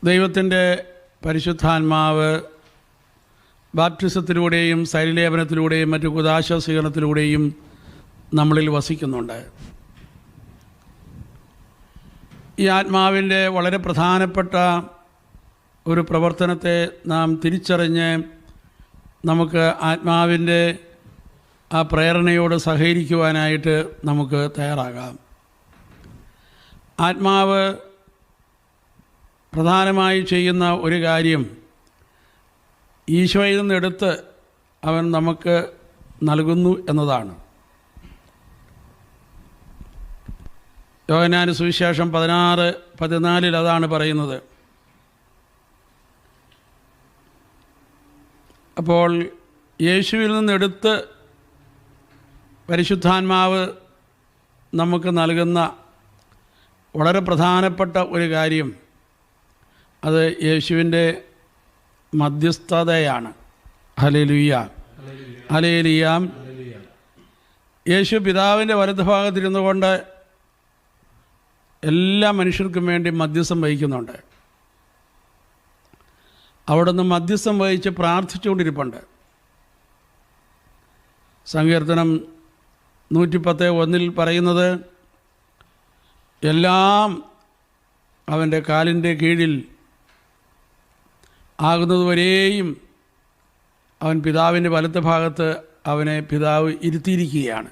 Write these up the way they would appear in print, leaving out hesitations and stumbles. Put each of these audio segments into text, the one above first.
ദൈവത്തിൻ്റെ പരിശുദ്ധാത്മാവ് ബാപ്റ്റിസത്തിലൂടെയും ശരീരലേപനത്തിലൂടെയും മറ്റു കുദാശ സ്വീകരണത്തിലൂടെയും നമ്മളിൽ വസിക്കുന്നുണ്ട്. ഈ ആത്മാവിൻ്റെ വളരെ പ്രധാനപ്പെട്ട ഒരു പ്രവർത്തനത്തെ നാം തിരിച്ചറിഞ്ഞ് നമുക്ക് ആത്മാവിൻ്റെ ആ പ്രേരണയോട് സഹകരിക്കുവാനായിട്ട് നമുക്ക് തയ്യാറാകാം. ആത്മാവ് പ്രധാനമായി ചെയ്യുന്ന ഒരു കാര്യം ഈശോയിൽ നിന്നെടുത്ത് അവൻ നമുക്ക് നൽകുന്നു എന്നതാണ്. യോഹന്നാന്റെ സുവിശേഷം 16:14 അതാണ് പറയുന്നത്. അപ്പോൾ യേശുവിൽ നിന്നെടുത്ത് പരിശുദ്ധാത്മാവ് നമുക്ക് നൽകുന്ന വളരെ പ്രധാനപ്പെട്ട ഒരു കാര്യം അത് യേശുവിൻ്റെ മധ്യസ്ഥതയാണ്. Hallelujah, hallelujah. യേശു പിതാവിൻ്റെ വലതുഭാഗത്തിരുന്നു കൊണ്ട് എല്ലാ മനുഷ്യർക്കും വേണ്ടി മധ്യസ്ഥം വഹിക്കുന്നുണ്ട്. അവിടുന്ന് മധ്യസ്ഥം വഹിച്ച് പ്രാർത്ഥിച്ചുകൊണ്ടിരിപ്പുണ്ട്. സങ്കീർത്തനം 110:1 പറയുന്നത്, എല്ലാം അവൻ്റെ കാലിൻ്റെ കീഴിൽ ആകുന്നതുവരെയും അവൻ പിതാവിൻ്റെ വലത്തെ ഭാഗത്ത് അവനെ പിതാവ് ഇരുത്തിയിരിക്കുകയാണ്.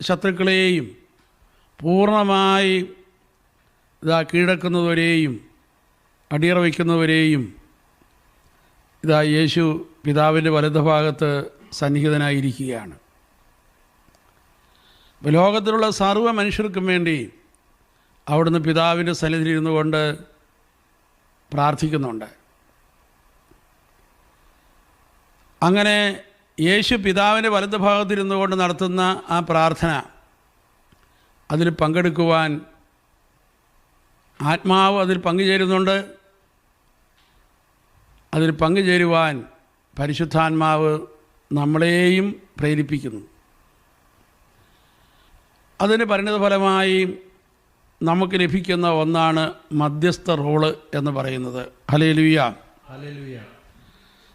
ശത്രുക്കളെയും പൂർണ്ണമായി കീഴടക്കുന്നതുവരെയും അടിയറ വയ്ക്കുന്നതുവരെയും യേശു പിതാവിൻ്റെ വലതുഭാഗത്ത് സന്നിഹിതനായിരിക്കുകയാണ്. ലോകത്തിലുള്ള സർവ്വ മനുഷ്യർക്കും വേണ്ടി അവിടുന്ന് പിതാവിൻ്റെ സന്നിധിയിൽ ഇരുന്നു കൊണ്ട് പ്രാർത്ഥിക്കുന്നുണ്ട്. അങ്ങനെ യേശു പിതാവിൻ്റെ വലതുഭാഗത്തിരുന്നു കൊണ്ട് നടത്തുന്ന ആ പ്രാർത്ഥന, അതിൽ പങ്കെടുക്കുവാൻ ആത്മാവ് അതിൽ പങ്കുചേരുന്നുണ്ട്. അതിൽ പങ്കുചേരുവാൻ പരിശുദ്ധാത്മാവ് നമ്മളെയും പ്രേരിപ്പിക്കുന്നു. അതിന് പരിണിതഫലമായി നമുക്ക് ലഭിക്കുന്ന ഒന്നാണ് മധ്യസ്ഥ റോള് എന്ന് പറയുന്നത്. Hallelujah, hallelujah.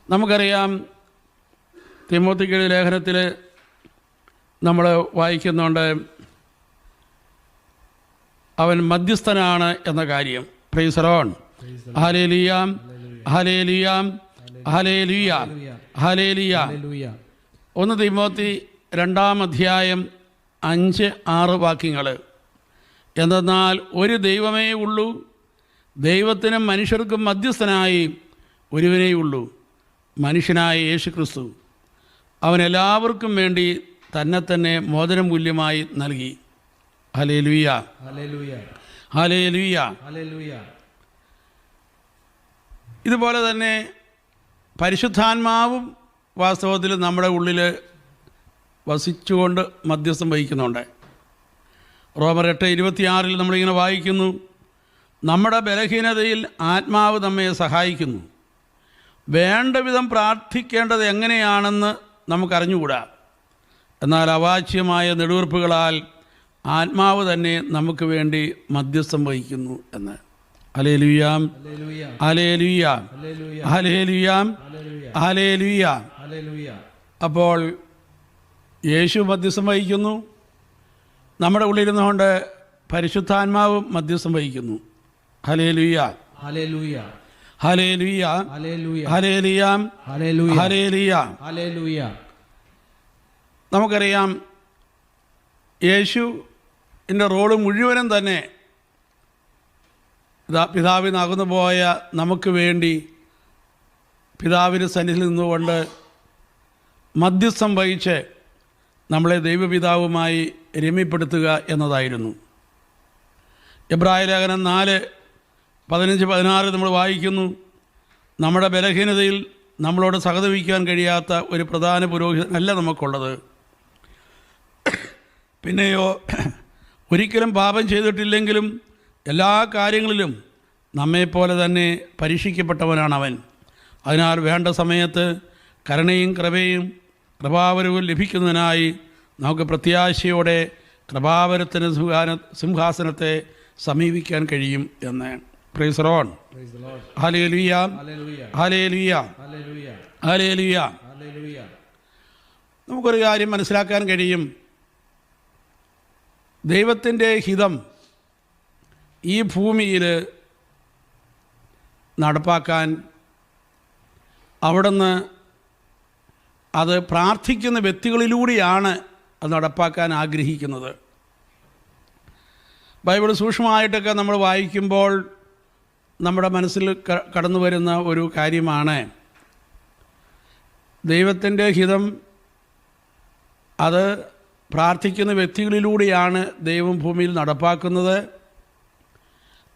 നമുക്കറിയാം, തിമോത്തിയുടെ ലേഖനത്തിൽ നമ്മൾ വായിക്കുന്നുണ്ട്, അവൻ മധ്യസ്ഥനാണ് എന്ന കാര്യം. Price the lord. Hallelujah, hallelujah, hallelujah, hallelujah. 1 Timothy 2:5-6 വാക്യങ്ങൾ. എന്തെന്നാൽ ഒരു ദൈവമേ ഉള്ളൂ, ദൈവത്തിനും മനുഷ്യർക്കും മധ്യസ്ഥനായി ഒരുവനേ ഉള്ളൂ, മനുഷ്യനായ യേശു ക്രിസ്തു. അവൻ എല്ലാവർക്കും വേണ്ടി തന്നെ മോചനമൂല്യമായി നൽകി. Hallelujah, hallelujah, hallelujah, hallelujah. ഇതുപോലെ തന്നെ പരിശുദ്ധാത്മാവും വാസ്തവത്തിൽ നമ്മുടെ ഉള്ളിൽ വസിച്ചുകൊണ്ട് മധ്യസ്ഥം വഹിക്കുന്നുണ്ട്. റോമർ 8:26 നമ്മളിങ്ങനെ വായിക്കുന്നു, നമ്മുടെ ബലഹീനതയിൽ ആത്മാവ് നമ്മെ സഹായിക്കുന്നു, വേണ്ട വിധം പ്രാർത്ഥിക്കേണ്ടത് എങ്ങനെയാണെന്ന് നമുക്കറിഞ്ഞുകൂടാ, എന്നാൽ അവാച്യമായ നെടുവീർപ്പുകളാൽ ആത്മാവ് തന്നെ നമുക്ക് വേണ്ടി മധ്യസ്ഥം വഹിക്കുന്നു എന്ന്. Hallelujah, hallelujah, hallelujah, hallelujah. അപ്പോൾ യേശു മധ്യസ്ഥം വഹിക്കുന്നു, നമ്മുടെ ഉള്ളിലിരുന്നുകൊണ്ട് പരിശുദ്ധാത്മാവ് മധ്യസ്ഥം വഹിക്കുന്നു. Hallelujah, hallelujah, hallelujah, hallelujah, hallelujah, hallelujah. നമുക്കറിയാം, യേശുവിൻ്റെ റോള് മുഴുവനും തന്നെ പിതാവിനകന്നു പോയ നമുക്ക് വേണ്ടി പിതാവിൻ്റെ സന്നിധിയിൽ നിന്നുകൊണ്ട് മധ്യസ്ഥം വഹിച്ച് നമ്മളെ ദൈവപിതാവുമായി രമ്യപ്പെടുത്തുക എന്നതായിരുന്നു. എബ്രായ ലേഖനം 4:15-16 നമ്മൾ വായിക്കുന്നു, നമ്മുടെ ബലഹീനതയിൽ നമ്മളോട് സഹതപിക്കാൻ കഴിയാത്ത ഒരു പ്രധാന പുരോഹിതനല്ല നമുക്കുള്ളത്, പിന്നെയോ ഒരിക്കലും പാപം ചെയ്തിട്ടില്ലെങ്കിലും എല്ലാ കാര്യങ്ങളിലും നമ്മെപ്പോലെ തന്നെ പരീക്ഷിക്കപ്പെട്ടവനാണവൻ. അതിനാൽ വേണ്ട സമയത്ത് കരുണയും കൃപാവരവും ലഭിക്കുന്നതിനായി നമുക്ക് പ്രത്യാശയോടെ കൃപാവരത്തിൻ്റെ സിംഹാസനത്തെ സമീപിക്കാൻ കഴിയും എന്ന്. Price the lord. Hallelujah, hallelujah, hallelujah. നമുക്കൊരു കാര്യം മനസ്സിലാക്കാൻ കഴിയും. ദൈവത്തിൻ്റെ ഹിതം ഈ ഭൂമിയിൽ നടപ്പാക്കാൻ അവിടുന്ന് അത് പ്രാർത്ഥിക്കുന്ന വ്യക്തികളിലൂടെയാണ് അത് നടപ്പാക്കാൻ ആഗ്രഹിക്കുന്നത്. ബൈബിൾ സൂക്ഷ്മമായിട്ടൊക്കെ നമ്മൾ വായിക്കുമ്പോൾ നമ്മുടെ മനസ്സിൽ കടന്നു വരുന്ന ഒരു കാര്യമാണ് ദൈവത്തിൻ്റെ ഹിതം അത് പ്രാർത്ഥിക്കുന്ന വ്യക്തികളിലൂടെയാണ് ദൈവം ഭൂമിയിൽ നടപ്പാക്കുന്നത്.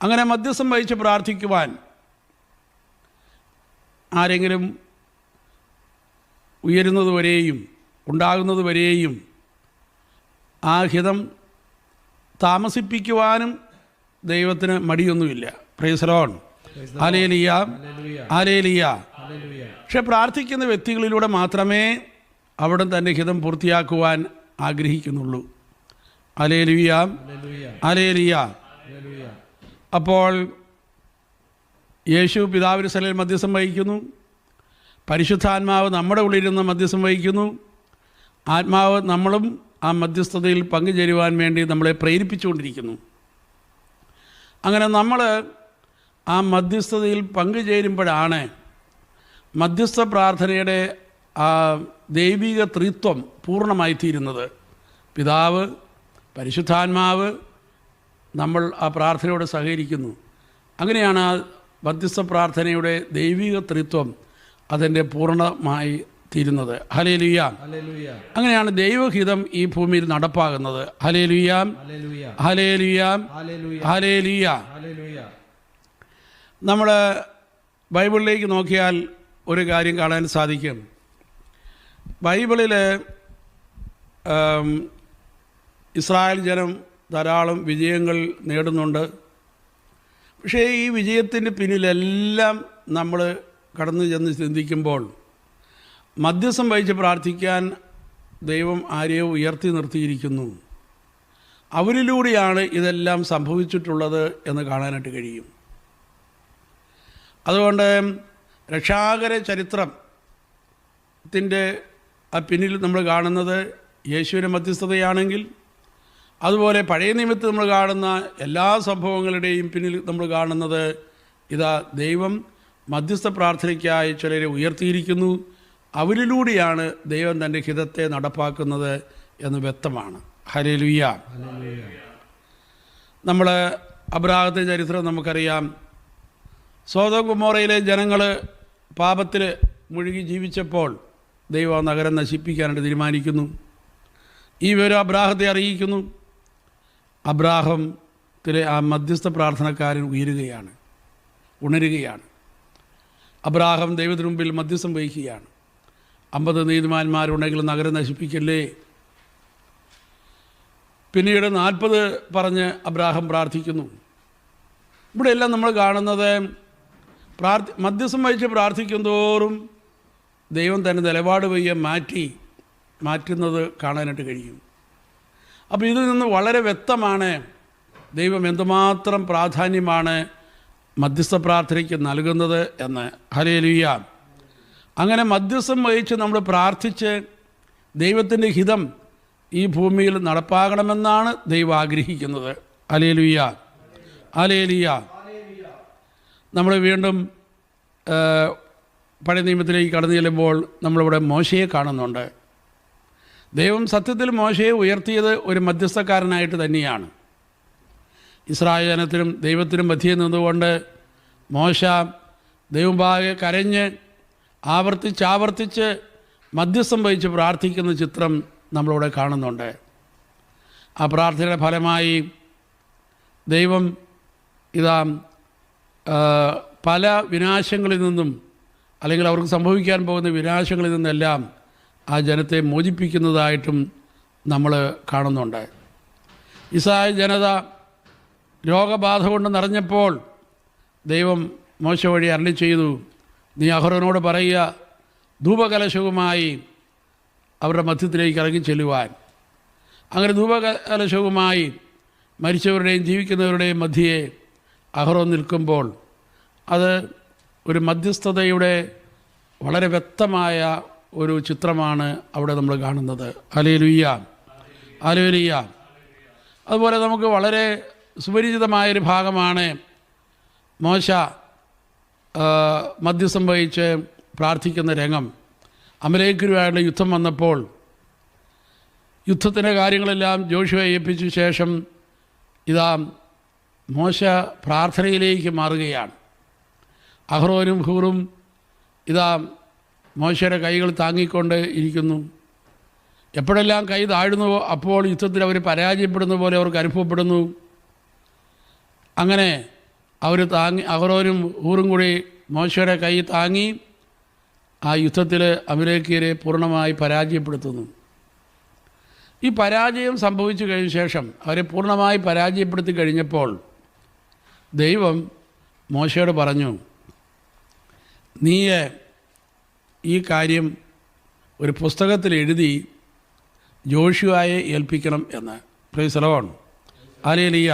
അങ്ങനെ മധ്യസ്ഥം വഹിച്ച് പ്രാർത്ഥിക്കുവാൻ ആരെങ്കിലും ഉയരുന്നതുവരെയും ഉണ്ടാകുന്നതുവരെയും ആ ഹിതം താമസിപ്പിക്കുവാനും ദൈവത്തിന് മടിയൊന്നുമില്ല. Praise the lord. Hallelujah, hallelujah. പക്ഷെ പ്രാർത്ഥിക്കുന്ന വ്യക്തികളിലൂടെ മാത്രമേ അവിടെ തൻ്റെ ഹിതം പൂർത്തിയാക്കുവാൻ ആഗ്രഹിക്കുന്നുള്ളൂ. Hallelujah, hallelujah. അപ്പോൾ യേശു പിതാവിന് സന്നിധിയിൽ മധ്യസ്ഥം വഹിക്കുന്നു. പരിശുദ്ധാത്മാവ് നമ്മുടെ ഉള്ളിലിരുന്ന് മധ്യസ്ഥം വഹിക്കുന്നു. ആത്മാവ് നമ്മളും ആ മധ്യസ്ഥതയിൽ പങ്കുചേരുവാൻ വേണ്ടി നമ്മളെ പ്രേരിപ്പിച്ചുകൊണ്ടിരിക്കുന്നു. അങ്ങനെ നമ്മൾ ആ മധ്യസ്ഥതയിൽ പങ്കുചേരുമ്പോഴാണ് മധ്യസ്ഥ പ്രാർത്ഥനയുടെ ആ ദൈവിക ത്രിത്വം പൂർണ്ണമായി തീരുന്നത്. പിതാവ്, പരിശുദ്ധാത്മാവ്, നമ്മൾ ആ പ്രാർത്ഥനയോട് സഹകരിക്കുന്നു. അങ്ങനെയാണ് ആ മധ്യസ്ഥ പ്രാർത്ഥനയുടെ ദൈവിക ത്രിത്വം അതിൻ്റെ പൂർണ്ണമായി തീരുന്നത്. ഹല്ലേലൂയ. അങ്ങനെയാണ് ദൈവഹിതം ഈ ഭൂമിയിൽ നടപ്പാകുന്നത്. Hallelujah, hallelujah, hallelujah. നമ്മൾ ബൈബിളിലേക്ക് നോക്കിയാൽ ഒരു കാര്യം കാണാൻ സാധിക്കും. ബൈബിളിൽ ഇസ്രായേൽ ജനം ധാരാളം വിജയങ്ങൾ നേടുന്നുണ്ട്. പക്ഷേ ഈ വിജയത്തിൻ്റെ പിന്നിലെല്ലാം നമ്മൾ കടന്നു ചെന്ന് ചിന്തിക്കുമ്പോൾ മധ്യസ്ഥം വഹിച്ച് പ്രാർത്ഥിക്കാൻ ദൈവം ആരെയോ ഉയർത്തി നിർത്തിയിരിക്കുന്നു. അവരിലൂടെയാണ് ഇതെല്ലാം സംഭവിച്ചിട്ടുള്ളത് എന്ന് കാണാനായിട്ട് കഴിയും. അതുകൊണ്ട് രക്ഷാകര ചരിത്രത്തിൻ്റെ ആ പിന്നിൽ നമ്മൾ കാണുന്നത് യേശുവിൻ്റെ മധ്യസ്ഥതയാണെങ്കിൽ, അതുപോലെ പഴയ നിയമത്തിൽ നമ്മൾ കാണുന്ന എല്ലാ സംഭവങ്ങളുടെയും പിന്നിൽ നമ്മൾ കാണുന്നത് ഇതാ ദൈവം മധ്യസ്ഥ പ്രാർത്ഥനയ്ക്കായി ചിലരെ ഉയർത്തിയിരിക്കുന്നു. അവരിലൂടെയാണ് ദൈവം തൻ്റെ ഹിതത്തെ നടപ്പാക്കുന്നത് എന്ന് വ്യക്തമാണ്. ഹല്ലേലൂയ. നമ്മൾ അബ്രാഹത്തിൻ്റെ ചരിത്രം നമുക്കറിയാം. സോദോം ഗൊമോറയിലെ ജനങ്ങൾ പാപത്തിൽ മുഴുകി ജീവിച്ചപ്പോൾ ദൈവം ആ നഗരം നശിപ്പിക്കാനായിട്ട് തീരുമാനിക്കുന്നു. ഈ വിവരം അബ്രാഹത്തെ അറിയിക്കുന്നു. അബ്രാഹത്തിലെ ആ മധ്യസ്ഥ പ്രാർത്ഥനക്കാരൻ ഉണരുകയാണ്. അബ്രാഹം ദൈവത്തിന് മുമ്പിൽ മധ്യസ്ഥം വഹിക്കുകയാണ്. 50 നീതിമാന്മാരുണ്ടെങ്കിൽ നഗരം നശിപ്പിക്കല്ലേ. പിന്നീട് 40 പറഞ്ഞ് അബ്രാഹം പ്രാർത്ഥിക്കുന്നു. ഇവിടെയെല്ലാം നമ്മൾ കാണുന്നത് മധ്യസ്ഥം വഹിച്ച് പ്രാർത്ഥിക്കും തോറും ദൈവം തന്നെ നിലപാട് വയ്യ മാറ്റുന്നത് കാണാനായിട്ട് കഴിയും. അപ്പോൾ ഇതിൽ നിന്ന് വളരെ വ്യക്തമാണ് ദൈവം എന്തുമാത്രം പ്രാധാന്യമാണ് മധ്യസ്ഥ പ്രാർത്ഥനയ്ക്ക് നൽകുന്നത് എന്ന്. ഹല്ലേലൂയ. അങ്ങനെ മധ്യസ്ഥം വഹിച്ച് നമ്മൾ പ്രാർത്ഥിച്ച് ദൈവത്തിൻ്റെ ഹിതം ഈ ഭൂമിയിൽ നടപ്പാകണമെന്നാണ് ദൈവം ആഗ്രഹിക്കുന്നത്. Hallelujah, hallelujah. നമ്മൾ വീണ്ടും പഴയ നിയമത്തിലേക്ക് കടന്നു ചെല്ലുമ്പോൾ നമ്മളിവിടെ മോശയെ കാണുന്നുണ്ട്. ദൈവം സത്യത്തിൽ മോശയെ ഉയർത്തിയത് ഒരു മധ്യസ്ഥക്കാരനായിട്ട് തന്നെയാണ്. ഇസ്രായേൽ ജനത്തിനും ദൈവത്തിനും മധ്യേ നിന്നുകൊണ്ട് മോശ ദൈവമുമ്പാകെ കരഞ്ഞ് ആവർത്തിച്ച് മധ്യസ്ഥം വഹിച്ച് പ്രാർത്ഥിക്കുന്ന ചിത്രം നമ്മളിവിടെ കാണുന്നുണ്ട്. ആ പ്രാർത്ഥനയുടെ ഫലമായി ദൈവം ഇതാ പല വിനാശങ്ങളിൽ നിന്നും, അല്ലെങ്കിൽ അവർക്ക് സംഭവിക്കാൻ പോകുന്ന വിനാശങ്ങളിൽ നിന്നെല്ലാം ആ ജനത്തെ മോചിപ്പിക്കുന്നതായിട്ടും നമ്മൾ കാണുന്നുണ്ട്. ഇസ്രായേൽ ജനത രോഗബാധ കൊണ്ട് നിറഞ്ഞപ്പോൾ ദൈവം മോശ വഴി അരുളി ചെയ്തു, നീ അഹരോനോട് പറയുക, ധൂപകലശവുമായി അവരുടെ മധ്യത്തിലേക്ക് ഇറങ്ങി ചെല്ലുവാൻ. അങ്ങനെ ധൂപകലശവുമായി മരിച്ചവരുടെയും ജീവിക്കുന്നവരുടെയും മധ്യേ അഹ്റോൻ നിൽക്കുമ്പോൾ അത് ഒരു മധ്യസ്ഥതയുടെ വളരെ വ്യക്തമായ ഒരു ചിത്രമാണ് അവിടെ നമ്മൾ കാണുന്നത്. Hallelujah, hallelujah. അതുപോലെ നമുക്ക് വളരെ സുപരിചിതമായൊരു ഭാഗമാണ് മോശ മധ്യസ്ഥം വഹിച്ച് പ്രാർത്ഥിക്കുന്ന രംഗം. അമലേക്കരുമായുള്ള യുദ്ധം വന്നപ്പോൾ യുദ്ധത്തിൻ്റെ കാര്യങ്ങളെല്ലാം ജോഷുവയെ ഏൽപ്പിച്ച ശേഷം ഇതാ മോശ പ്രാർത്ഥനയിലേക്ക് മാറുകയാണ്. അഹ്റോനും ഹൂറും ഇതാ മോശയുടെ കൈകൾ താങ്ങിക്കൊണ്ട് ഇരിക്കുന്നു. എപ്പോഴെല്ലാം കൈ താഴുന്നുവോ അപ്പോൾ യുദ്ധത്തിൽ അവർ പരാജയപ്പെടുന്ന പോലെ അവർക്ക് അനുഭവപ്പെടുന്നു. അങ്ങനെ അവർ അഹ്റോനും ഹൂറും കൂടി മോശയുടെ കൈ താങ്ങി ആ യുദ്ധത്തിൽ അമലേക്യരെ പൂർണ്ണമായി പരാജയപ്പെടുത്തുന്നു. ഈ പരാജയം സംഭവിച്ചു കഴിഞ്ഞ ശേഷം അവരെ പൂർണ്ണമായി പരാജയപ്പെടുത്തി കഴിഞ്ഞപ്പോൾ ദൈവം മോശയോട് പറഞ്ഞു, നീ ഈ കാര്യം ഒരു പുസ്തകത്തിൽ എഴുതി ജോഷുവയെ ഏൽപ്പിക്കണം എന്ന്. Price the lord, hallelujah.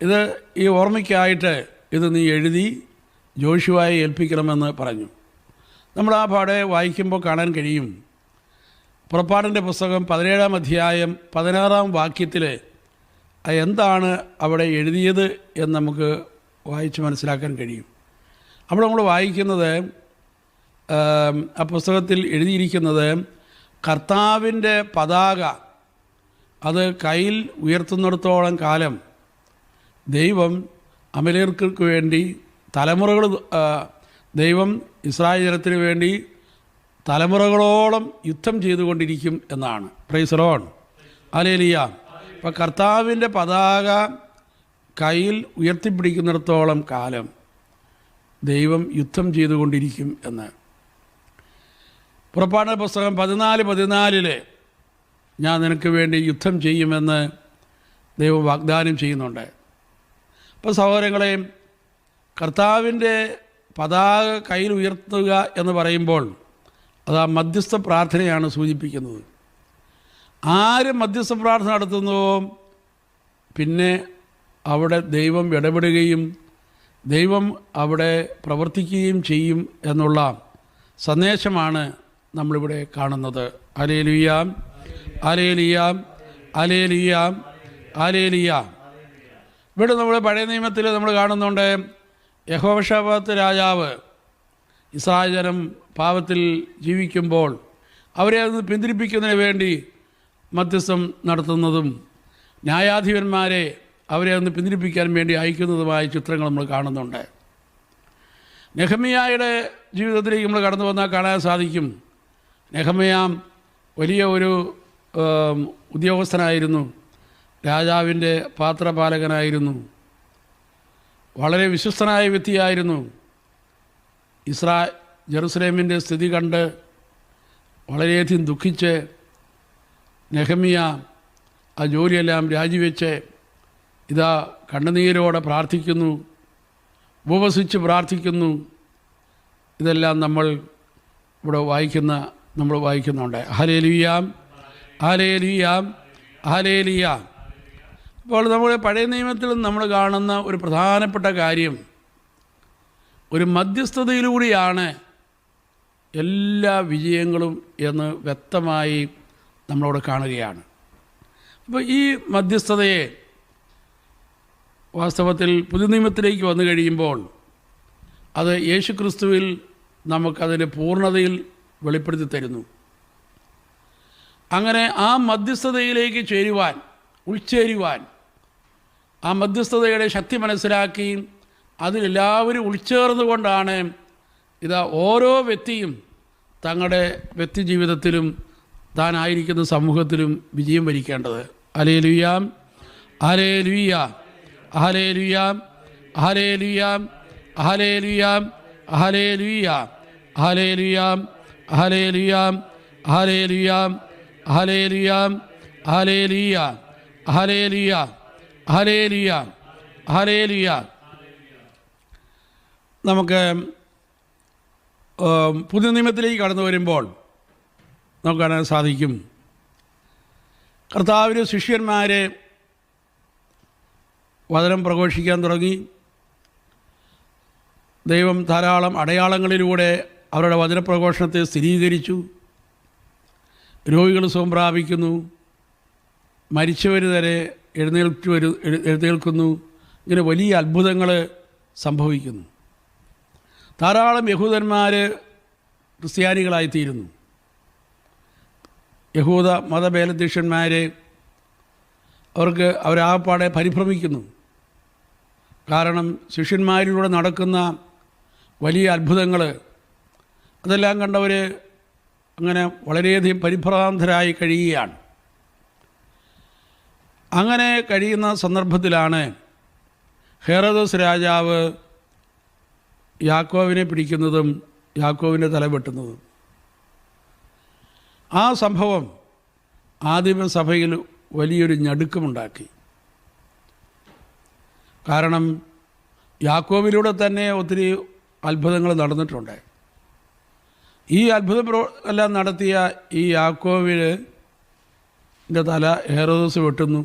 ഇത് ഈ ഓർമ്മയ്ക്കായിട്ട് ഇത് നീ എഴുതി ജോഷുവയെ ഏൽപ്പിക്കണമെന്ന് പറഞ്ഞു. നമ്മൾ ആ പാടെ വായിക്കുമ്പോൾ കാണാൻ കഴിയും. പുറപ്പാടിൻ്റെ പുസ്തകം 17-ാം അധ്യായം 16-ാം വാക്യത്തിൽ എന്താണ് അവിടെ എഴുതിയത് എന്ന് നമുക്ക് വായിച്ച് മനസ്സിലാക്കാൻ കഴിയും. അവിടെ നമ്മൾ വായിക്കുന്നത് ആ പുസ്തകത്തിൽ എഴുതിയിരിക്കുന്നത് കർത്താവിൻ്റെ പതാക അത് കയ്യിൽ ഉയർത്തുന്നിടത്തോളം കാലം ദൈവം അമലേർക്കർക്ക് വേണ്ടി ദൈവം ഇസ്രായേൽ ജനത്തിന് വേണ്ടി തലമുറകളോളം യുദ്ധം ചെയ്തുകൊണ്ടിരിക്കും എന്നാണ്. Price the lord, hallelujah. അപ്പോൾ കർത്താവിൻ്റെ പതാക കയ്യിൽ ഉയർത്തിപ്പിടിക്കുന്നിടത്തോളം കാലം ദൈവം യുദ്ധം ചെയ്തുകൊണ്ടിരിക്കും എന്ന്. പുറപ്പാടിൻ്റെ പുസ്തകം 14:14 ഞാൻ നിനക്ക് വേണ്ടി യുദ്ധം ചെയ്യുമെന്ന് ദൈവം വാഗ്ദാനം ചെയ്യുന്നുണ്ട്. അപ്പോൾ സഹോദരങ്ങളെ, കർത്താവിൻ്റെ പതാക കയ്യിൽ ഉയർത്തുക എന്ന് പറയുമ്പോൾ അത് ആ മധ്യസ്ഥ പ്രാർത്ഥനയാണ് സൂചിപ്പിക്കുന്നത്. ആര് മധ്യസ്ഥ പ്രാർത്ഥന നടത്തുന്നുവോ പിന്നെ അവിടെ ദൈവം ഇടപെടുകയും ദൈവം അവിടെ പ്രവർത്തിക്കുകയും ചെയ്യും എന്നുള്ള സന്ദേശമാണ് നമ്മളിവിടെ കാണുന്നത്. Hallelujah, hallelujah, hallelujah, hallelujah. ഇവിടെ നമ്മൾ പഴയ നിയമത്തിൽ നമ്മൾ കാണുന്നുണ്ട്, യഹോശാഫാത്ത് രാജാവ് ഇസ്രായേൽ ജനം പാപത്തിൽ ജീവിക്കുമ്പോൾ അവരെ അത് പിന്തിരിപ്പിക്കുന്നതിന് വേണ്ടി മധ്യസ്ഥം നടത്തുന്നതും ന്യായാധിപന്മാരെ അവരെ ഒന്ന് പിന്തിരിപ്പിക്കാൻ വേണ്ടി അയക്കുന്നതുമായ ചിത്രങ്ങൾ നമ്മൾ കാണുന്നുണ്ട്. നെഹമ്യായുടെ ജീവിതത്തിലേക്ക് നമ്മൾ കടന്നു വന്നാൽ കാണാൻ സാധിക്കും. നെഹമ്യ വലിയ ഒരു ഉദ്യോഗസ്ഥനായിരുന്നു, രാജാവിൻ്റെ പാത്രപാലകനായിരുന്നു, വളരെ വിശ്വസ്തനായ വ്യക്തിയായിരുന്നു. ജെറുസലേമിൻ്റെ സ്ഥിതി കണ്ട് വളരെയധികം ദുഃഖിച്ച് നെഹമ്യ ആ ജോലിയെല്ലാം രാജിവെച്ച് ഇതാ കണ്ണുനീരോടെ പ്രാർത്ഥിക്കുന്നു, ഉപവസിച്ച് പ്രാർത്ഥിക്കുന്നു. ഇതെല്ലാം നമ്മൾ വായിക്കുന്നുണ്ട്. Hallelujah, hallelujah, hallelujah. അപ്പോൾ നമ്മൾ പഴയ നിയമത്തിലും നമ്മൾ കാണുന്ന ഒരു പ്രധാനപ്പെട്ട കാര്യം, ഒരു മധ്യസ്ഥതയിലൂടെയാണ് എല്ലാ വിജയങ്ങളും എന്ന് വ്യക്തമായി നമ്മളവിടെ കാണുകയാണ്. അപ്പോൾ ഈ മധ്യസ്ഥതയെ വാസ്തവത്തിൽ പുതിയ നിയമത്തിലേക്ക് വന്നു കഴിയുമ്പോൾ അത് യേശുക്രിസ്തുവിൽ നമുക്കതിൻ്റെ പൂർണ്ണതയിൽ വെളിപ്പെടുത്തി തരുന്നു. അങ്ങനെ ആ മധ്യസ്ഥതയിലേക്ക് ഉൾച്ചേരുവാൻ ആ മധ്യസ്ഥതയുടെ ശക്തി മനസ്സിലാക്കി അതിലെല്ലാവരും ഉൾച്ചേർന്നുകൊണ്ടാണ് ഇതാ ഓരോ വ്യക്തിയും തങ്ങളുടെ വ്യക്തി ജീവിതത്തിലും താനായിരിക്കുന്ന സമൂഹത്തിലും വിജയം വരിക്കേണ്ടത്. Hallelujah, hallelujah, hallelujah, hallelujah, hallelujah, hallelujah, hallelujah, hallelujah, hallelujah, hallelujah, hallelujah, hallelujah, hallelujah, hallelujah. നമുക്ക് പുതിയ നിയമത്തിലേക്ക് കടന്നു വരുമ്പോൾ നമുക്ക് കാണാൻ സാധിക്കും, കർത്താവിൻ്റെ ശിഷ്യന്മാരെ വചനം പ്രഘോഷിക്കാൻ തുടങ്ങി. ദൈവം ധാരാളം അടയാളങ്ങളിലൂടെ അവരുടെ വചനപ്രഘോഷണത്തെ സ്ഥിരീകരിച്ചു. രോഗികൾ സുഖം പ്രാപിക്കുന്നു, മരിച്ചവർ വരെ എഴുന്നേൽക്കുന്നു. ഇങ്ങനെ വലിയ അത്ഭുതങ്ങൾ സംഭവിക്കുന്നു. ധാരാളം യഹൂദന്മാർ ക്രിസ്ത്യാനികളായിത്തീരുന്നു. യഹൂദ മതമേലധ്യക്ഷന്മാർ അവരാപ്പാടെ പരിഭ്രമിക്കുന്നു. കാരണം ശിഷ്യന്മാരിലൂടെ നടക്കുന്ന വലിയ അത്ഭുതങ്ങൾ അതെല്ലാം കണ്ടവർ അങ്ങനെ വളരെയധികം പരിഭ്രാന്തരായി കഴിയുകയാണ്. അങ്ങനെ കഴിയുന്ന സന്ദർഭത്തിലാണ് ഹെരോദോസ് രാജാവ് യാക്കോബിനെ പിടിക്കുന്നതും യാക്കോബിൻ്റെ തല വെട്ടുന്നതും. ആ സംഭവം ആദിമസഭയിൽ വലിയൊരു ഞടുക്കമുണ്ടാക്കി. കാരണം യാക്കോബിലൂടെ തന്നെ ഒത്തിരി അത്ഭുതങ്ങൾ നടന്നിട്ടുണ്ട്. ഈ അത്ഭുതം എല്ലാം നടത്തിയ ഈ യാക്കോബിൻ്റെ തല ഹെരോദോസ് വെട്ടുന്നു.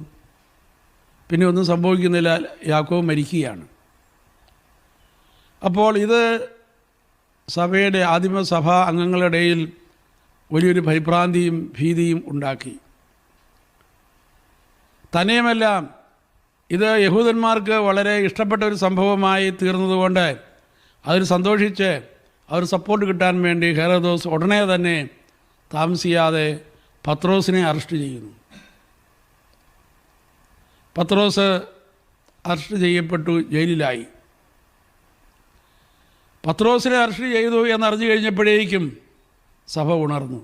പിന്നെ ഒന്നും സംഭവിക്കുന്നില്ല, യാക്കോബ് മരിക്കുകയാണ്. അപ്പോൾ ഇത് സഭയുടെ ആദിമസഭാ അംഗങ്ങളുടെ ഇടയിൽ വലിയൊരു പരിഭ്രാന്തിയും ഭീതിയും ഉണ്ടാക്കി. തന്നെയുമെല്ലാം ഇത് യഹൂദന്മാർക്ക് വളരെ ഇഷ്ടപ്പെട്ട ഒരു സംഭവമായി തീർന്നതുകൊണ്ട് അതിൽ സന്തോഷിച്ച് അവർ സപ്പോർട്ട് കിട്ടാൻ വേണ്ടി ഹെരോദോസ് ഉടനെ തന്നെ താമസിയാതെ പത്രോസിനെ അറസ്റ്റ് ചെയ്യുന്നു. പത്രോസ് അറസ്റ്റ് ചെയ്യപ്പെട്ടു, ജയിലിലായി. പത്രോസിനെ അറസ്റ്റ് ചെയ്തു എന്നറിഞ്ഞു കഴിഞ്ഞപ്പോഴേക്കും സഭ ഉണർന്നു.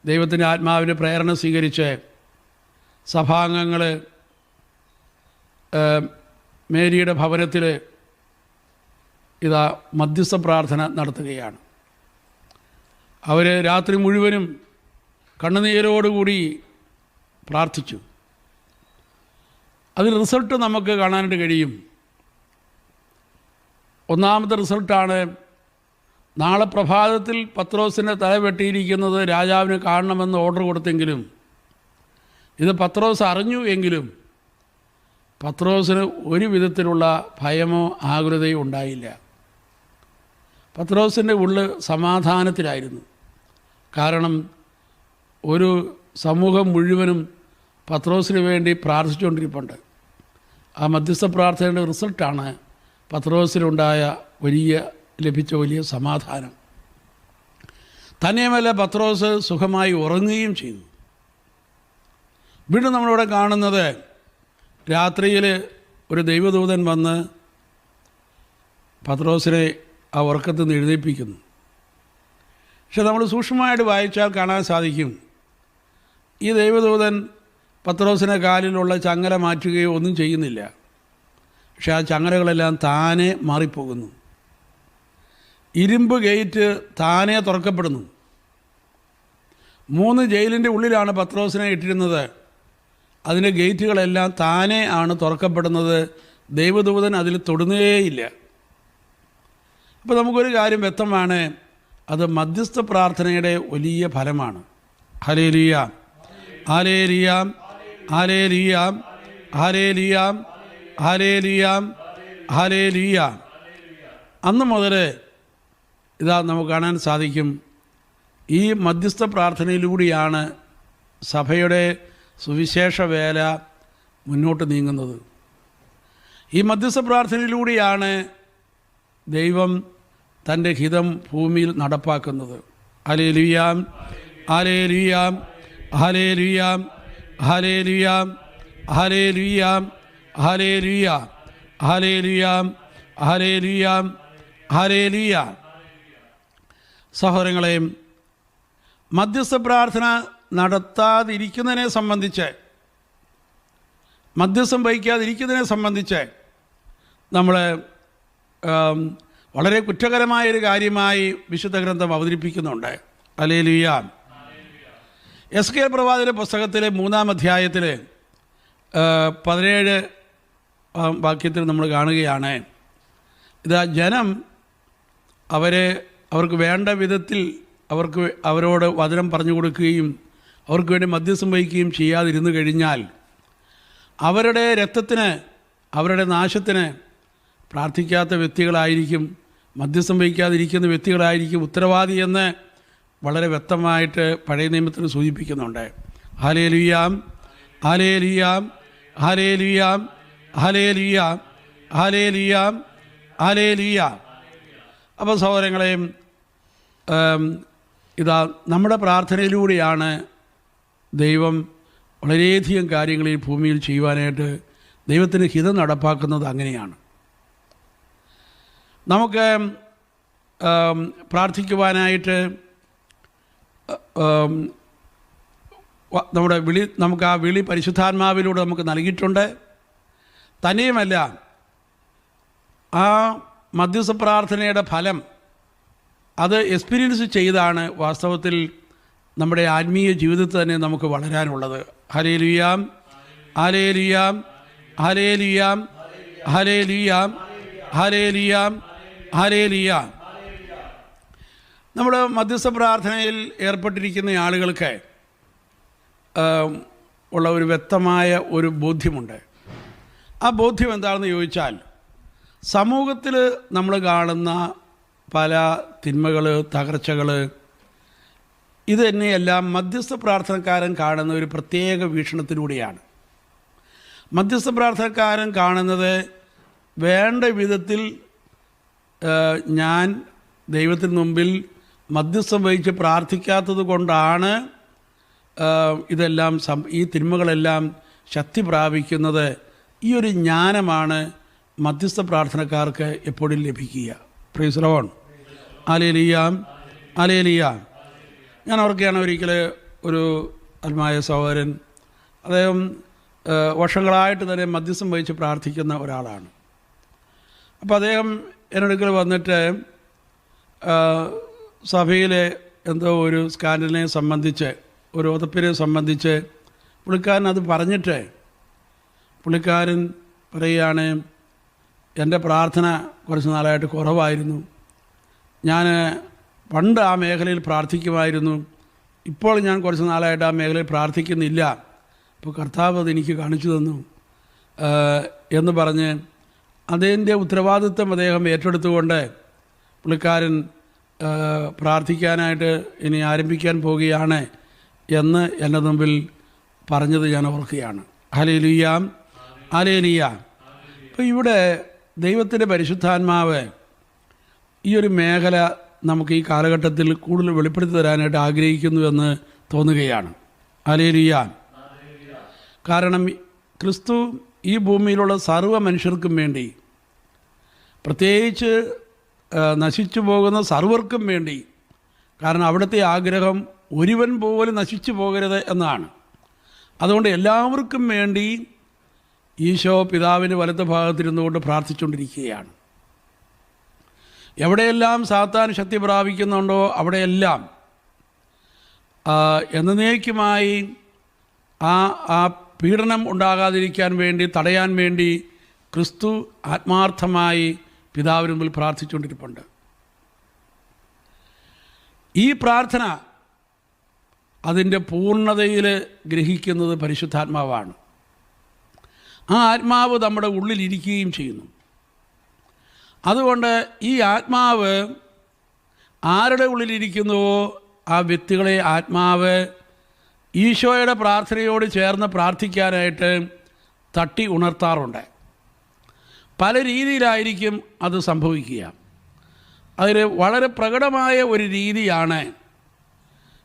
ദൈവത്തിൻ്റെ ആത്മാവിൻ്റെ പ്രേരണ സ്വീകരിച്ച് സഭാംഗങ്ങൾ മേരിയുടെ ഭവനത്തിൽ മധ്യസ്ഥ പ്രാർത്ഥന നടത്തുകയാണ്. അവർ രാത്രി മുഴുവനും കണ്ണുനീരോടുകൂടി പ്രാർത്ഥിച്ചു. അതിൽ റിസൾട്ട് നമുക്ക് കാണാനായിട്ട് കഴിയും. ഒന്നാമത്തെ റിസൾട്ടാണ്, നാളെ പ്രഭാതത്തിൽ പത്രോസിനെ തല വെട്ടിയിരിക്കുന്നത് രാജാവിന് കാണണമെന്ന് ഓർഡർ കൊടുത്തെങ്കിലും ഇത് പത്രോസ് അറിഞ്ഞു എങ്കിലും പത്രോസിന് ഒരു വിധത്തിലുള്ള ഭയമോ ആകുലതയോ ഉണ്ടായില്ല. പത്രോസിൻ്റെ ഉള്ളിൽ സമാധാനത്തിലായിരുന്നു. കാരണം ഒരു സമൂഹം മുഴുവനും പത്രോസിന് വേണ്ടി പ്രാർത്ഥിച്ചുകൊണ്ടിരിപ്പുണ്ട്. ആ മധ്യസ്ഥ പ്രാർത്ഥനയുടെ റിസൾട്ടാണ് പത്രോസിനുണ്ടായ ലഭിച്ച വലിയ സമാധാനം. തന്നെയുമല്ല, പത്രോസ് സുഖമായി ഉറങ്ങുകയും ചെയ്തു. വീണ്ടും നമ്മളിവിടെ കാണുന്നത്, രാത്രിയിൽ ഒരു ദൈവദൂതൻ വന്ന് പത്രോസിനെ ആ ഉറക്കത്തിൽ നിന്ന് എഴുന്നേൽപ്പിക്കുന്നു. പക്ഷെ നമ്മൾ സൂക്ഷ്മമായിട്ട് വായിച്ചാൽ കാണാൻ സാധിക്കും, ഈ ദൈവദൂതൻ പത്രോസിനെ കാലിലുള്ള ചങ്ങല മാറ്റുകയോ ഒന്നും ചെയ്യുന്നില്ല. പക്ഷെ ആ ചങ്ങലകളെല്ലാം താനെ മാറിപ്പോകുന്നു. ഇരുമ്പ് ഗേറ്റ് താനെ തുറക്കപ്പെടുന്നു. 3 ജയിലിൻ്റെ ഉള്ളിലാണ് പത്രോസിനെ ഇട്ടിരുന്നത്. അതിൻ്റെ ഗേറ്റുകളെല്ലാം താനെ ആണ് തുറക്കപ്പെടുന്നത്. ദൈവദൂതൻ അതിൽ തൊടുന്നേയില്ല. അപ്പോൾ നമുക്കൊരു കാര്യം വ്യക്തമാണ്, അത് മധ്യസ്ഥ പ്രാർത്ഥനയുടെ വലിയ ഫലമാണ്. Hallelujah, hallelujah, hallelujah, hallelujah, hallelujah, hallelujah. അന്ന് മുതൽ നമുക്ക് കാണാൻ സാധിക്കും, ഈ മധ്യസ്ഥ പ്രാർത്ഥനയിലൂടെയാണ് സഭയുടെ സുവിശേഷ വേല മുന്നോട്ട് നീങ്ങുന്നത്. ഈ മധ്യസ്ഥ പ്രാർത്ഥനയിലൂടെയാണ് ദൈവം തൻ്റെ ഹിതം ഭൂമിയിൽ നടപ്പാക്കുന്നത്. Hallelujah, hallelujah, hallelujah, hallelujah, hallelujah, hallelujah, hallelujah, hallelujah, hallelujah. സഹോദരങ്ങളെ, മധ്യസ്ഥ പ്രാർത്ഥന നടത്താതിരിക്കുന്നതിനെ സംബന്ധിച്ച്, മധ്യസ്ഥം വഹിക്കാതിരിക്കുന്നതിനെ സംബന്ധിച്ച് നമ്മൾ വളരെ കുറ്റകരമായൊരു കാര്യമായി വിശുദ്ധ ഗ്രന്ഥം അവതരിപ്പിക്കുന്നുണ്ട്. ഹല്ലേലൂയ. എസ്കേൽ പ്രവാചകന്റെ പുസ്തകത്തിലെ 3-ാം അധ്യായത്തിൽ 17 വാക്യത്തിൽ നമ്മൾ കാണുകയാണ്, ജനം അവർക്ക് വേണ്ട വിധത്തിൽ അവരോട് വചനം പറഞ്ഞു കൊടുക്കുകയും അവർക്ക് വേണ്ടി മധ്യസ്ഥം വഹിക്കുകയും ചെയ്യാതിരുന്നു കഴിഞ്ഞാൽ അവരുടെ രക്തത്തിന് അവരുടെ നാശത്തിന് പ്രാർത്ഥിക്കാത്ത വ്യക്തികളായിരിക്കും, മധ്യസ്ഥം വഹിക്കാതിരിക്കുന്ന വ്യക്തികളായിരിക്കും ഉത്തരവാദി എന്ന് വളരെ വ്യക്തമായിട്ട് പഴയ നിയമത്തിൽ സൂചിപ്പിക്കുന്നുണ്ട്. ഹല്ലേലൂയാം, ഹല്ലേലൂയാം, ഹല്ലേലൂയാം, ഹല്ലേലൂയാം, ഹല്ലേലൂയാം, ഹല്ലേലൂയാം. അപ്പോൾ സഹോദരങ്ങളെ, ഇതാ നമ്മുടെ പ്രാർത്ഥനയിലൂടെയാണ് ദൈവം വളരെയധികം കാര്യങ്ങൾ ഈ ഭൂമിയിൽ ചെയ്യുവാനായിട്ട് ദൈവത്തിന് ഹിതം നടപ്പാക്കുന്നത്. അങ്ങനെയാണ് നമുക്ക് പ്രാർത്ഥിക്കുവാനായിട്ട് നമുക്ക് ആ വിളി പരിശുദ്ധാത്മാവിലൂടെ നമുക്ക് നൽകിയിട്ടുണ്ട്. തന്നെയുമല്ല, ആ മധ്യസ്ഥ പ്രാർത്ഥനയുടെ ഫലം അത് എക്സ്പീരിയൻസ് ചെയ്താണ് വാസ്തവത്തിൽ നമ്മുടെ ആത്മീയ ജീവിതത്തിൽ തന്നെ നമുക്ക് വളരാനുള്ളത്. ഹല്ലേലൂയാം, ഹല്ലേലൂയാം, ഹല്ലേലൂയാം, ഹല്ലേലൂയാം, ഹല്ലേലൂയാം, ഹല്ലേലൂയാം. നമ്മുടെ മധ്യസ്ഥ പ്രാർത്ഥനയിൽ ഏർപ്പെട്ടിരിക്കുന്ന ആളുകൾക്ക് ഉള്ള ഒരു വ്യക്തമായ ഒരു ബോധ്യമുണ്ട്. ആ ബോധ്യം എന്താണെന്ന് ചോദിച്ചാൽ, സമൂഹത്തിൽ നമ്മൾ കാണുന്ന പല തിന്മകൾ, തകർച്ചകൾ, ഇത് തന്നെയെല്ലാം മധ്യസ്ഥ പ്രാർത്ഥനക്കാരൻ കാണുന്ന ഒരു പ്രത്യേക വീക്ഷണത്തിലൂടെയാണ്. മധ്യസ്ഥ പ്രാർത്ഥനക്കാരൻ കാണുന്നത് വേണ്ട വിധത്തിൽ ഞാൻ ദൈവത്തിന് മുമ്പിൽ മധ്യസ്ഥം വഹിച്ച് പ്രാർത്ഥിക്കാത്തത് കൊണ്ടാണ് ഇതെല്ലാം ഈ തിന്മകളെല്ലാം ശക്തി പ്രാപിക്കുന്നത്. ഈ ഒരു ജ്ഞാനമാണ് മധ്യസ്ഥ പ്രാർത്ഥനക്കാർക്ക് എപ്പോഴും ലഭിക്കുക. Praise the lord. ഹല്ലേലൂയാം, ഹല്ലേലൂയാം. ഞാൻ ഓർക്കുകയാണ്, ഒരിക്കൽ ഒരു ആത്മായ സഹോദരൻ, അദ്ദേഹം വർഷങ്ങളായിട്ട് തന്നെ മധ്യസ്ഥം വഹിച്ച് പ്രാർത്ഥിക്കുന്ന ഒരാളാണ്. അപ്പോൾ അദ്ദേഹം എന്നോടൊക്കെ വന്നിട്ട് സഭയിലെ എന്തോ ഒരു സ്കാൻഡലിനെ സംബന്ധിച്ച്, ഒരു ഉതപ്പിനെ സംബന്ധിച്ച് പുള്ളിക്കാരൻ അത് പറഞ്ഞിട്ട് പുള്ളിക്കാരൻ പറയുകയാണ്, എൻ്റെ പ്രാർത്ഥന കുറച്ച് നാളായിട്ട് കുറവായിരുന്നു. ഞാൻ പണ്ട് ആ മേഖലയിൽ പ്രാർത്ഥിക്കുമായിരുന്നു. ഇപ്പോൾ ഞാൻ കുറച്ച് നാളായിട്ട് ആ മേഖലയിൽ പ്രാർത്ഥിക്കുന്നില്ല. അപ്പോൾ കർത്താവ് അത് എനിക്ക് കാണിച്ചു തന്നു എന്ന് പറഞ്ഞ് അതിൻ്റെ ഉത്തരവാദിത്വം അദ്ദേഹം ഏറ്റെടുത്തുകൊണ്ട് പുള്ളിക്കാരൻ പ്രാർത്ഥിക്കാനായിട്ട് ഇനി ആരംഭിക്കാൻ പോവുകയാണ് എന്ന് എൻ്റെ മുമ്പിൽ പറഞ്ഞത് ഞാൻ ഓർക്കുകയാണ്. ഹല്ലേലൂയാം, ഹല്ലേലൂയാം. അപ്പോൾ ഇവിടെ ദൈവത്തിൻ്റെ പരിശുദ്ധാത്മാവ് ഈ ഒരു മേഖല നമുക്ക് ഈ കാലഘട്ടത്തിൽ കൂടുതൽ വെളിപ്പെടുത്തി തരാനായിട്ട് ആഗ്രഹിക്കുന്നുവെന്ന് തോന്നുകയാണ്. ഹല്ലേലൂയാ. കാരണം ക്രിസ്തു ഈ ഭൂമിയിലുള്ള സർവ്വ മനുഷ്യർക്കും വേണ്ടി, പ്രത്യേകിച്ച് നശിച്ചു പോകുന്ന സർവർക്കും വേണ്ടി, കാരണം അവിടുത്തെ ആഗ്രഹം ഒരുവൻ പോലും നശിച്ചു പോകരുത് എന്നാണ്. അതുകൊണ്ട് എല്ലാവർക്കും വേണ്ടി ഈശോ പിതാവിൻ്റെ വലത്തെ ഭാഗത്തിരുന്നുകൊണ്ട് പ്രാർത്ഥിച്ചുകൊണ്ടിരിക്കുകയാണ്. എവിടെയെല്ലാം സാത്താൻ ശക്തി പ്രാപിക്കുന്നുണ്ടോ അവിടെയെല്ലാം എന്നേക്കുമായി ആ പീഡനം ഉണ്ടാകാതിരിക്കാൻ വേണ്ടി, തടയാൻ വേണ്ടി ക്രിസ്തു ആത്മാർത്ഥമായി പിതാവിന് മുമ്പിൽ പ്രാർത്ഥിച്ചുകൊണ്ടിരിപ്പുണ്ട്. ഈ പ്രാർത്ഥന അതിൻ്റെ പൂർണ്ണതയിൽ ഗ്രഹിക്കുന്നത് പരിശുദ്ധാത്മാവാണ്. ആ ആത്മാവ് നമ്മുടെ ഉള്ളിലിരിക്കുകയും ചെയ്യുന്നു. അതുകൊണ്ട് ഈ ആത്മാവ് ആരുടെ ഉള്ളിലിരിക്കുന്നുവോ ആ വ്യക്തികളെ ആത്മാവ് ഈശോയുടെ പ്രാർത്ഥനയോട് ചേർന്ന് പ്രാർത്ഥിക്കാനായിട്ട് തട്ടി ഉണർത്താറുണ്ട്. പല രീതിയിലായിരിക്കും അത് സംഭവിക്കുക. അതിൽ വളരെ പ്രകടമായ ഒരു രീതിയാണ്,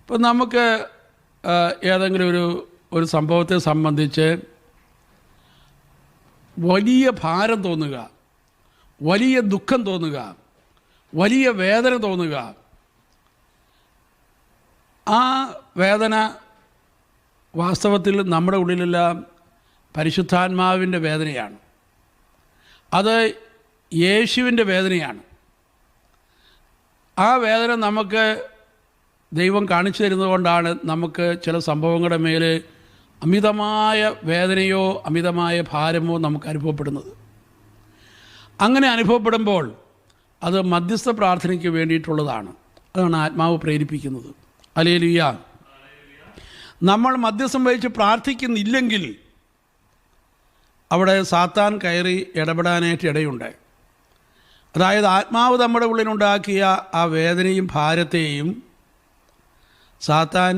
ഇപ്പം നമുക്ക് ഏതെങ്കിലും ഒരു സംഭവത്തെ സംബന്ധിച്ച് വലിയ ഭാരം തോന്നുക, വലിയ ദുഃഖം തോന്നുക, വലിയ വേദന തോന്നുക. ആ വേദന വാസ്തവത്തിൽ നമ്മുടെ ഉള്ളിലെല്ലാം പരിശുദ്ധാത്മാവിൻ്റെ വേദനയാണ്. അത് യേശുവിൻ്റെ വേദനയാണ്. ആ വേദന നമുക്ക് ദൈവം കാണിച്ചു തരുന്നതുകൊണ്ടാണ് നമുക്ക് ചില സംഭവങ്ങളുടെ മേൽ അമിതമായ വേദനയോ അമിതമായ ഭാരമോ നമുക്ക് അനുഭവപ്പെടുന്നത്. അങ്ങനെ അനുഭവപ്പെടുമ്പോൾ അത് മധ്യസ്ഥ പ്രാർത്ഥനയ്ക്ക് വേണ്ടിയിട്ടുള്ളതാണ്. അതാണ് ആത്മാവ് പ്രേരിപ്പിക്കുന്നത്. ഹല്ലേലൂയ. നമ്മൾ മധ്യസ്ഥം വഹിച്ച് പ്രാർത്ഥിക്കുന്നില്ലെങ്കിൽ അവിടെ സാത്താൻ കയറി ഇടപെടാനായിട്ട് ഇടയുണ്ട്. അതായത് ആത്മാവ് നമ്മുടെ ഉള്ളിലുണ്ടാക്കിയ ആ വേദനയും ഭാരത്തെയും സാത്താൻ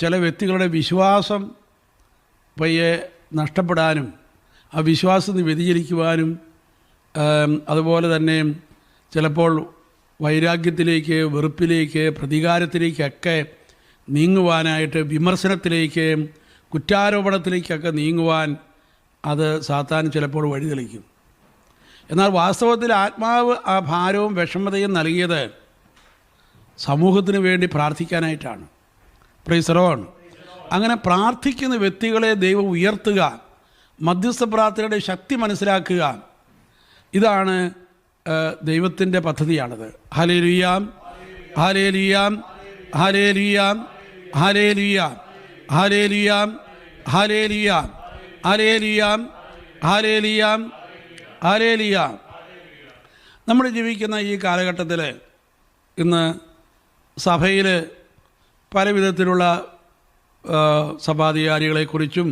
ചില വ്യക്തികളുടെ വിശ്വാസം പയ്യെ നഷ്ടപ്പെടാനും ആ വിശ്വാസത്തിൽ വ്യതിചലിക്കുവാനും അതുപോലെ തന്നെ ചിലപ്പോൾ വൈരാഗ്യത്തിലേക്ക്, വെറുപ്പിലേക്ക്, പ്രതികാരത്തിലേക്കൊക്കെ നീങ്ങുവാനായിട്ട്, വിമർശനത്തിലേക്ക്, കുറ്റാരോപണത്തിലേക്കൊക്കെ നീങ്ങുവാൻ അത് സാത്താൻ ചിലപ്പോൾ വഴിതെളിക്കും. എന്നാൽ വാസ്തവത്തിൽ ആത്മാവ് ആ ഭാരവും വിഷമതയും നൽകിയത് സമൂഹത്തിന് വേണ്ടി പ്രാർത്ഥിക്കാനായിട്ടാണ്. Price the Lord. അങ്ങനെ പ്രാർത്ഥിക്കുന്ന വ്യക്തികളെ ദൈവം ഉയർത്തുക, മധ്യസ്ഥ പ്രാർത്ഥനയുടെ ശക്തി മനസ്സിലാക്കുക, ഇതാണ് ദൈവത്തിൻ്റെ പദ്ധതിയാണത്. Hallelujah, hallelujah, hallelujah, hallelujah, hallelujah, hallelujah, hallelujah, hallelujah, hallelujah. നമ്മൾ ജീവിക്കുന്ന ഈ കാലഘട്ടത്തിൽ ഇന്ന് സഭയിൽ പല വിധത്തിലുള്ള സഭാധികാരികളെക്കുറിച്ചും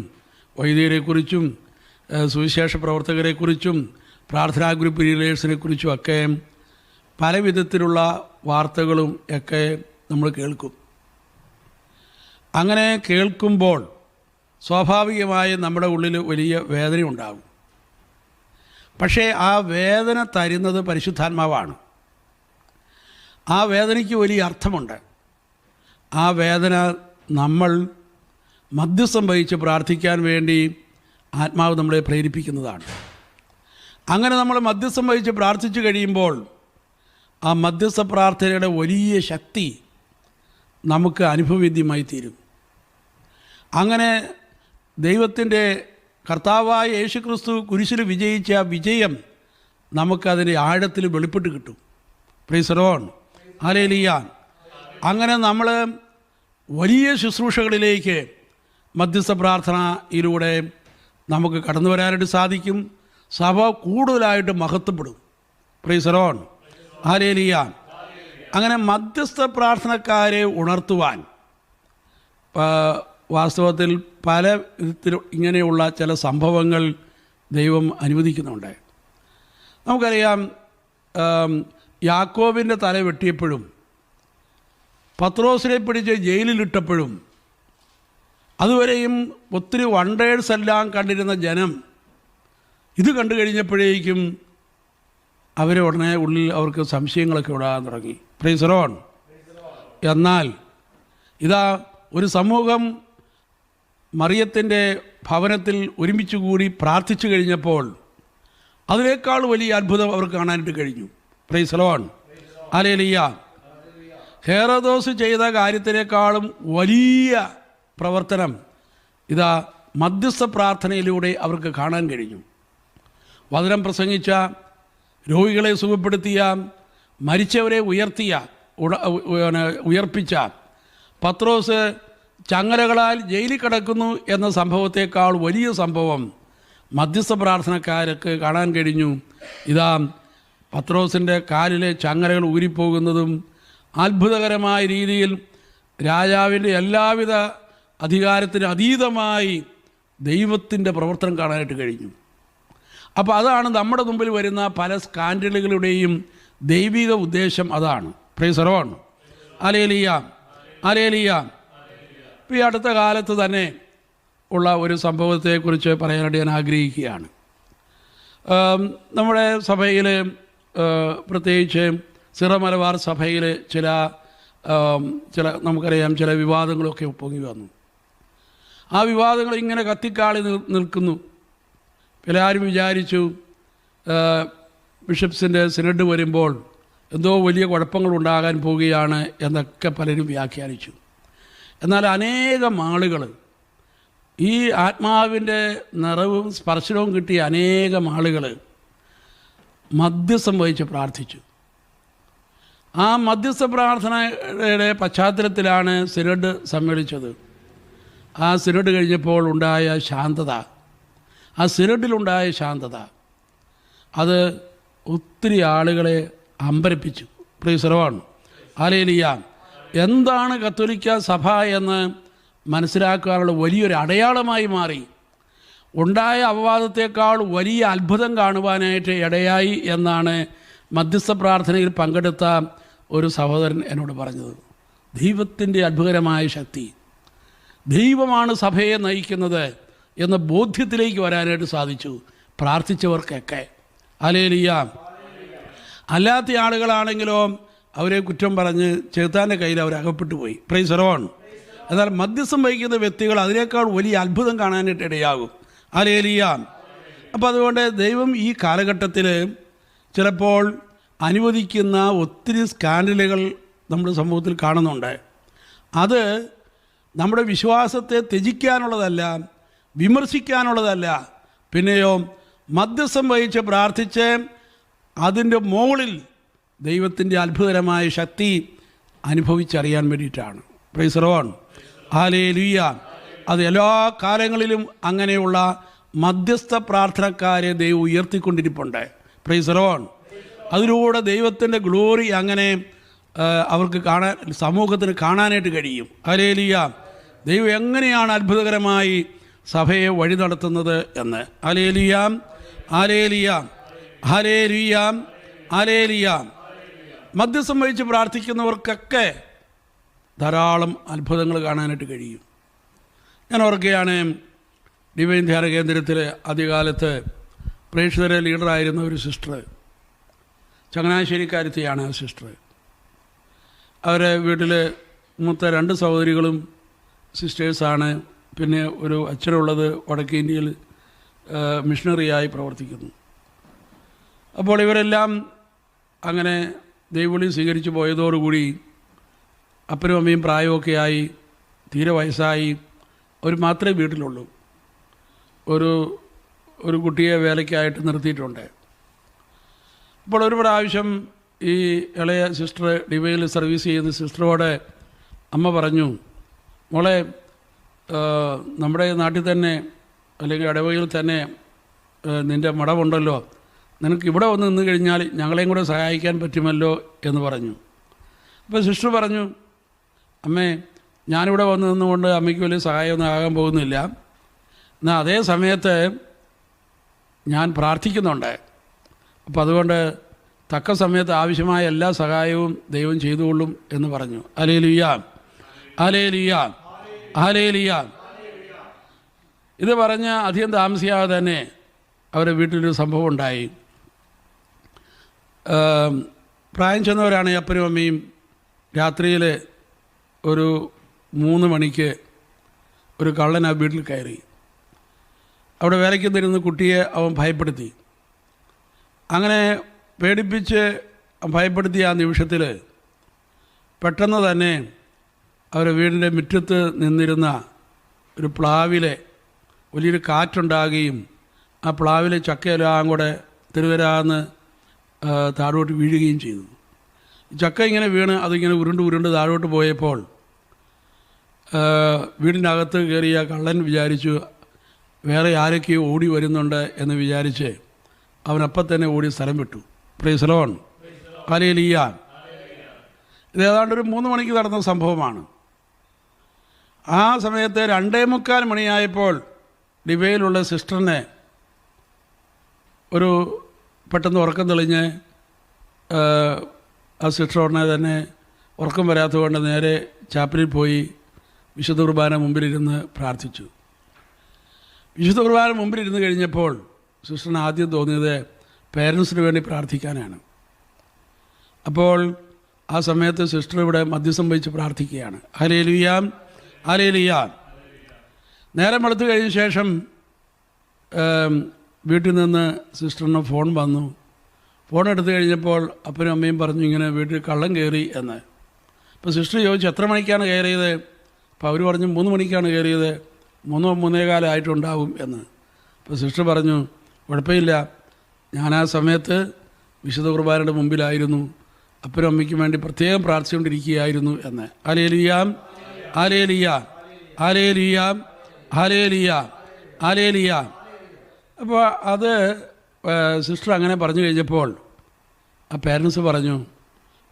വൈദികരെക്കുറിച്ചും സുവിശേഷ പ്രവർത്തകരെക്കുറിച്ചും പ്രാർത്ഥനാ ഗ്രൂപ്പ് ലീഡേഴ്സിനെക്കുറിച്ചും ഒക്കെ പല വിധത്തിലുള്ള വാർത്തകളും ഒക്കെ നമ്മൾ കേൾക്കും. അങ്ങനെ കേൾക്കുമ്പോൾ സ്വാഭാവികമായി നമ്മുടെ ഉള്ളിൽ വലിയ വേദന ഉണ്ടാകും. പക്ഷേ ആ വേദന തരുന്നത് പരിശുദ്ധാത്മാവാണ്. ആ വേദനയ്ക്ക് വലിയ അർത്ഥമുണ്ട്. ആ വേദന നമ്മൾ മധ്യസ്ഥം വഹിച്ച് പ്രാർത്ഥിക്കാൻ വേണ്ടി ആത്മാവ് നമ്മളെ പ്രേരിപ്പിക്കുന്നതാണ്. അങ്ങനെ നമ്മൾ മധ്യസ്ഥം വഹിച്ച് പ്രാർത്ഥിച്ചു കഴിയുമ്പോൾ ആ മധ്യസ്ഥ പ്രാർത്ഥനയുടെ വലിയ ശക്തി നമുക്ക് അനുഭവവേദ്യമായി തീരും. അങ്ങനെ ദൈവത്തിൻ്റെ കർത്താവായ യേശുക്രിസ്തു കുരിശിൽ വിജയിച്ച വിജയം നമുക്കതിൻ്റെ ആഴത്തിൽ വെളിപ്പെട്ട് കിട്ടും. Price the lord, hallelujah. അങ്ങനെ നമ്മൾ വലിയ ശുശ്രൂഷകളിലേക്ക് മധ്യസ്ഥ പ്രാർത്ഥനയിലൂടെ നമുക്ക് കടന്നു വരാനായിട്ട് സാധിക്കും. സഭ കൂടുതലായിട്ട് മഹത്വപ്പെടും. Praise the lord, hallelujah. അങ്ങനെ മധ്യസ്ഥ പ്രാർത്ഥനക്കാരെ ഉണർത്തുവാൻ വാസ്തവത്തിൽ പല വിധത്തിലും ഇങ്ങനെയുള്ള ചില സംഭവങ്ങൾ ദൈവം അനുവദിക്കുന്നുണ്ട്. നമുക്കറിയാം, യാക്കോബിൻ്റെ തല വെട്ടിയപ്പോഴും പത്രോസിനെ പിടിച്ച് ജയിലിലിട്ടപ്പോഴും അതുവരെയും ഒത്തിരി വണ്ടേഴ്സ് എല്ലാം കണ്ടിരുന്ന ജനം ഇത് കണ്ടു കഴിഞ്ഞപ്പോഴേക്കും അവരെ ഉടനെ ഉള്ളിൽ അവർക്ക് സംശയങ്ങളൊക്കെ ഉണ്ടാകാൻ തുടങ്ങി. Price the Lord. എന്നാൽ ഇതാ ഒരു സമൂഹം മറിയത്തിൻ്റെ ഭവനത്തിൽ ഒരുമിച്ച് കൂടി പ്രാർത്ഥിച്ചു കഴിഞ്ഞപ്പോൾ അതിനേക്കാൾ വലിയ അത്ഭുതം അവർക്ക് കാണാനായിട്ട് കഴിഞ്ഞു. Praise the lord, hallelujah. ഹേറോദോസ് ചെയ്ത കാര്യത്തിനേക്കാളും വലിയ പ്രവർത്തനം ഇതാ മധ്യസ്ഥ പ്രാർത്ഥനയിലൂടെ അവർക്ക് കാണാൻ കഴിഞ്ഞു. വചനം പ്രസംഗിച്ച, രോഗികളെ സുഖപ്പെടുത്തിയ, മരിച്ചവരെ ഉയർപ്പിച്ച പത്രോസ് ചങ്ങലകളാൽ ജയിലിൽ കിടക്കുന്നു എന്ന സംഭവത്തേക്കാൾ വലിയ സംഭവം മധ്യസ്ഥ പ്രാർത്ഥനക്കാർക്ക് കാണാൻ കഴിഞ്ഞു. ഇതാ പത്രോസിൻ്റെ കാലിലെ ചങ്ങലകൾ ഊരിപ്പോകുന്നതും അത്ഭുതകരമായ രീതിയിൽ രാജാവിൻ്റെ എല്ലാവിധ അധികാരത്തിന് അതീതമായി ദൈവത്തിൻ്റെ പ്രവർത്തനം കാണാനായിട്ട് കഴിഞ്ഞു. അപ്പോൾ അതാണ് നമ്മുടെ മുമ്പിൽ വരുന്ന പല സ്കാൻഡലുകളുടെയും ദൈവിക ഉദ്ദേശം. അതാണ്. Price the lord, hallelujah, hallelujah. ഈ അടുത്ത കാലത്ത് തന്നെ ഉള്ള ഒരു സംഭവത്തെക്കുറിച്ച് പറയാനായിട്ട് ഞാൻ ആഗ്രഹിക്കുകയാണ്. നമ്മുടെ സഭയിൽ, പ്രത്യേകിച്ച് സിറോ മലബാർ സഭയിൽ ചില നമുക്കറിയാം ചില വിവാദങ്ങളൊക്കെ പൊങ്ങി വന്നു. ആ വിവാദങ്ങൾ ഇങ്ങനെ കത്തിക്കാളി നിൽക്കുന്നു. എല്ലാവരും വിചാരിച്ചു ബിഷപ്സിൻ്റെ സിനഡ് വരുമ്പോൾ എന്തോ വലിയ കുഴപ്പങ്ങളുണ്ടാകാൻ പോവുകയാണ് എന്നൊക്കെ പലരും വ്യാഖ്യാനിച്ചു. എന്നാൽ അനേകം ആളുകൾ, ഈ ആത്മാവിൻ്റെ നിറവും സ്പർശനവും കിട്ടിയ അനേകം ആളുകൾ മധ്യസ്ഥം വഹിച്ച് പ്രാർത്ഥിച്ചു. ആ മധ്യസ്ഥ പ്രാർത്ഥനയുടെ പശ്ചാത്തലത്തിലാണ് സിനഡ് സമ്മേളിച്ചത്. ആ സിനഡ് കഴിഞ്ഞപ്പോൾ ഉണ്ടായ ശാന്തത, ആ സിനഡിലുണ്ടായ ശാന്തത അത് ഒത്തിരി ആളുകളെ അമ്പരപ്പിച്ചു. Praise the lord, hallelujah. എന്താണ് കത്തോലിക്ക സഭ എന്ന് മനസ്സിലാക്കാനുള്ള വലിയൊരു അടയാളമായി മാറി. ഉണ്ടായ അപവാദത്തേക്കാൾ വലിയ അത്ഭുതം കാണുവാനായിട്ട് ഇടയായി എന്നാണ് മധ്യസ്ഥ പ്രാർത്ഥനയിൽ പങ്കെടുത്ത ഒരു സഹോദരൻ എന്നോട് പറഞ്ഞത്. ദൈവത്തിൻ്റെ അത്ഭുതകരമായ ശക്തി, ദൈവമാണ് സഭയെ നയിക്കുന്നത് എന്ന ബോധ്യത്തിലേക്ക് വരാനായിട്ട് സാധിച്ചു പ്രാർത്ഥിച്ചവർക്കൊക്കെ. ഹല്ലേലൂയ. അല്ലാത്ത ആളുകളാണെങ്കിലോ അവരെ കുറ്റം പറഞ്ഞ് ചെറുത്താൻ്റെ കയ്യിൽ അവർ അകപ്പെട്ടു പോയി. Price the Lord. എന്നാൽ മധ്യസ്ഥം വഹിക്കുന്ന വ്യക്തികൾ അതിനേക്കാൾ വലിയ അത്ഭുതം കാണാനായിട്ട് ഇടയാകും. ഹല്ലേലൂയ. അപ്പോൾ അതുകൊണ്ട് ദൈവം ഈ കാലഘട്ടത്തിൽ ചിലപ്പോൾ അനുവദിക്കുന്ന ഒത്തിരി സ്കാൻഡലുകൾ നമ്മുടെ സമൂഹത്തിൽ കാണുന്നുണ്ട്. അത് നമ്മുടെ വിശ്വാസത്തെ ത്യജിക്കാനുള്ളതല്ല, വിമർശിക്കാനുള്ളതല്ല, പിന്നെയോ മധ്യസ്ഥം വഹിച്ച് പ്രാർത്ഥിച്ച് അതിൻ്റെ മുകളിൽ ദൈവത്തിൻ്റെ അത്ഭുതകരമായ ശക്തി അനുഭവിച്ചറിയാൻ വേണ്ടിയിട്ടാണ്. Price the lord. ഹല്ലേലൂയ. അത് എല്ലാ കാലങ്ങളിലും അങ്ങനെയുള്ള മധ്യസ്ഥ പ്രാർത്ഥനക്കാരെ ദൈവം ഉയർത്തിക്കൊണ്ടിരിപ്പുണ്ട്. Price the Lord. അതിലൂടെ ദൈവത്തിൻ്റെ ഗ്ലോറി അങ്ങനെ അവർക്ക് കാണാൻ, സമൂഹത്തിന് കാണാനായിട്ട് കഴിയും. ഹല്ലേലൂയ. ദൈവം എങ്ങനെയാണ് അത്ഭുതകരമായി സഭയെ വഴി നടത്തുന്നത് എന്ന്. Hallelujah, hallelujah, hallelujah, hallelujah. മധ്യസ്ഥം വഹിച്ച് പ്രാർത്ഥിക്കുന്നവർക്കൊക്കെ ധാരാളം അത്ഭുതങ്ങൾ കാണാനായിട്ട് കഴിയും. ഞാൻ ഓർക്കുകയാണ്, ഡിവൈൻ ധ്യാന കേന്ദ്രത്തിൽ ആദ്യകാലത്ത് പ്രേക്ഷിതരെ ലീഡറായിരുന്ന ഒരു സിസ്റ്റർ, ചങ്ങനാശ്ശേരിക്കാരത്തിയാണ് ആ സിസ്റ്റർ. അവരെ വീട്ടിൽ മൂത്ത 2 സഹോദരികളും സിസ്റ്റേഴ്സാണ്. പിന്നെ ഒരു അച്ഛനുള്ളത് വടക്കേ ഇന്ത്യയിൽ മിഷണറിയായി പ്രവർത്തിക്കുന്നു. അപ്പോൾ ഇവരെല്ലാം അങ്ങനെ ദൈവവിളി സ്വീകരിച്ചു പോയതോടുകൂടി അപ്പനും അമ്മയും പ്രായമൊക്കെ ആയി, തീരെ വയസ്സായി. അവർ മാത്രമേ വീട്ടിലുള്ളൂ. ഒരു കുട്ടിയെ വേലയ്ക്കായിട്ട് നിർത്തിയിട്ടുണ്ട്. അപ്പോൾ ഒരു പ്രാവശ്യം ഈ ഇളയ സിസ്റ്റർ, ഡിവൈനിൽ സർവീസ് ചെയ്യുന്ന സിസ്റ്ററോട് അമ്മ പറഞ്ഞു, മോളെ, നമ്മുടെ നാട്ടിൽ തന്നെ അല്ലെങ്കിൽ ഇടവകയിൽ തന്നെ നിൻ്റെ മഠമുണ്ടല്ലോ, നിനക്ക് ഇവിടെ വന്ന് നിന്ന് കഴിഞ്ഞാൽ ഞങ്ങളെയും കൂടെ സഹായിക്കാൻ പറ്റുമല്ലോ എന്ന് പറഞ്ഞു. അപ്പോൾ സിസ്റ്റർ പറഞ്ഞു, അമ്മേ, ഞാനിവിടെ വന്ന് നിന്നുകൊണ്ട് അമ്മയ്ക്ക് വലിയ സഹായമൊന്നും ആകാൻ പോകുന്നില്ല. എന്നാൽ അതേ സമയത്ത് ഞാൻ പ്രാർത്ഥിക്കുന്നുണ്ട്. അപ്പോൾ അതുകൊണ്ട് തക്ക സമയത്ത് ആവശ്യമായ എല്ലാ സഹായവും ദൈവം ചെയ്തുകൊള്ളും എന്ന് പറഞ്ഞു. Hallelujah, hallelujah, hallelujah. ഇത് പറഞ്ഞ് അധികം താമസിയാതെ തന്നെ അവരുടെ വീട്ടിലൊരു സംഭവം ഉണ്ടായി. പ്രായം ചെന്നവരാണ് അപ്പനും അമ്മയും. രാത്രിയിൽ ഒരു 3 മണിക്ക് ഒരു കള്ളൻ ആ വീട്ടിൽ കയറി. അവിടെ വേലയ്ക്ക് തരുന്ന കുട്ടിയെ അവൻ ഭയപ്പെടുത്തി. അങ്ങനെ പേടിപ്പിച്ച് ഭയപ്പെടുത്തിയ ആ നിമിഷത്തിൽ പെട്ടെന്ന് തന്നെ അവരുടെ വീടിൻ്റെ മുറ്റത്ത് നിന്നിരുന്ന ഒരു പ്ലാവിലെ വലിയൊരു കാറ്റുണ്ടാകുകയും ആ പ്ലാവിലെ ചക്കയെല്ലാം കൂടെ തിരുവരാന്ന് താഴോട്ട് വീഴുകയും ചെയ്തു. ചക്ക ഇങ്ങനെ വീണ് അതിങ്ങനെ ഉരുണ്ട് താഴോട്ട് പോയപ്പോൾ വീടിൻ്റെ അകത്ത് കയറിയ കള്ളൻ വിചാരിച്ചു വേറെ ആരൊക്കെയോ ഓടി വരുന്നുണ്ട് എന്ന് വിചാരിച്ച് അവനപ്പം തന്നെ ഓടി സ്ഥലം വിട്ടു. Price the lord. ഹല്ലേലൂയ. ഇത് ഏതാണ്ട് ഒരു 3 മണിക്ക് നടന്ന സംഭവമാണ്. ആ സമയത്ത് 2:45 മണിയായപ്പോൾ ഡിവൈനിലുള്ള സിസ്റ്ററിനെ ഒരു പെട്ടെന്ന് ഉറക്കം തെളിഞ്ഞ് ആ സിസ്റ്റർ ഉടനെ തന്നെ ഉറക്കം വരാത്തതുകൊണ്ട് നേരെ ചാപ്പലിൽ പോയി വിശുദ്ധ കുർബാന മുമ്പിലിരുന്ന് പ്രാർത്ഥിച്ചു. വിശുദ്ധ കുർബാന മുമ്പിലിരുന്ന് കഴിഞ്ഞപ്പോൾ സിസ്റ്ററിന് ആദ്യം തോന്നിയത് പേരൻസിന് വേണ്ടി പ്രാർത്ഥിക്കാനാണ്. അപ്പോൾ ആ സമയത്ത് സിസ്റ്റർ ഇവിടെ മധ്യസ്ഥം വഹിച്ച് പ്രാർത്ഥിക്കുകയാണ്. Hallelujah, hallelujah. നേരം വെളുത്ത് കഴിഞ്ഞ ശേഷം വീട്ടിൽ നിന്ന് സിസ്റ്ററിന് ഫോൺ വന്നു. ഫോൺ എടുത്തു കഴിഞ്ഞപ്പോൾ അപ്പനും അമ്മയും പറഞ്ഞു ഇങ്ങനെ വീട്ടിൽ കള്ളൻ കയറി എന്ന്. അപ്പോൾ സിസ്റ്റർ ചോദിച്ചു എത്ര മണിക്കാണ് കയറിയത്? അപ്പോൾ അവർ പറഞ്ഞു 3 മണിക്കാണ് കയറിയത്, 3-3:15 ആയിട്ടുണ്ടാവും എന്ന്. അപ്പോൾ സിസ്റ്റർ പറഞ്ഞു കുഴപ്പമില്ല, ഞാൻ ആ സമയത്ത് വിശുദ്ധ കുർബാനയുടെ മുമ്പിലായിരുന്നു, അപ്പനും അമ്മയ്ക്കും വേണ്ടി പ്രത്യേകം പ്രാർത്ഥിച്ചുകൊണ്ടിരിക്കുകയായിരുന്നു എന്ന്. Hallelujah, hallelujah, hallelujah, hallelujah, hallelujah. അപ്പോൾ അത് സിസ്റ്റർ അങ്ങനെ പറഞ്ഞു കഴിഞ്ഞപ്പോൾ ആ പേരൻസ് പറഞ്ഞു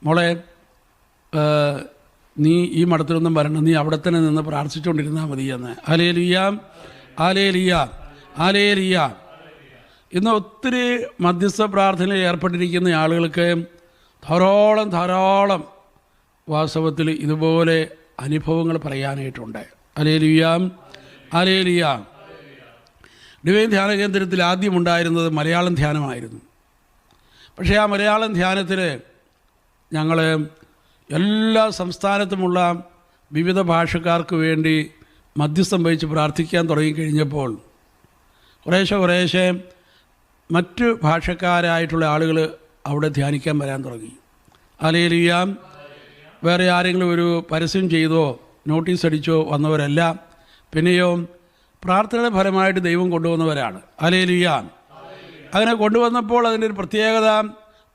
മോളെ, നീ ഈ മഠത്തിലൊന്നും വരണം, നീ അവിടെ തന്നെ നിന്ന് പ്രാർത്ഥിച്ചുകൊണ്ടിരുന്നാൽ മതി എന്ന്. Hallelujah, hallelujah, hallelujah. ഇന്ന് ഒത്തിരി മധ്യസ്ഥ പ്രാർത്ഥനയിൽ ഏർപ്പെട്ടിരിക്കുന്ന ആളുകൾക്ക് ധാരാളം വാസ്തവത്തിൽ ഇതുപോലെ അനുഭവങ്ങൾ പറയാനായിട്ടുണ്ട്. Hallelujah, hallelujah. ഡിവൈൻ ധ്യാന കേന്ദ്രത്തിൽ ആദ്യമുണ്ടായിരുന്നത് മലയാളം ധ്യാനമായിരുന്നു. പക്ഷേ ആ മലയാളം ധ്യാനത്തിൽ ഞങ്ങൾ എല്ലാ സംസ്ഥാനത്തുമുള്ള വിവിധ ഭാഷക്കാർക്ക് വേണ്ടി മധ്യസ്ഥം വഹിച്ച് പ്രാർത്ഥിക്കാൻ തുടങ്ങിക്കഴിഞ്ഞപ്പോൾ കുറേശ്ശെ മറ്റ് ഭാഷക്കാരായിട്ടുള്ള ആളുകൾ അവിടെ ധ്യാനിക്കാൻ വരാൻ തുടങ്ങി. ഹല്ലേലൂയ. വേറെ ആരെങ്കിലും ഒരു പരസ്യം ചെയ്തോ നോട്ടീസ് അടിച്ചോ വന്നവരല്ല, പിന്നെയോ പ്രാർത്ഥനയുടെ ഫലമായിട്ട് ദൈവം കൊണ്ടുവന്നവരാണ്. ഹല്ലേലൂയ. അങ്ങനെ കൊണ്ടുവന്നപ്പോൾ അതിൻ്റെ ഒരു പ്രത്യേകത,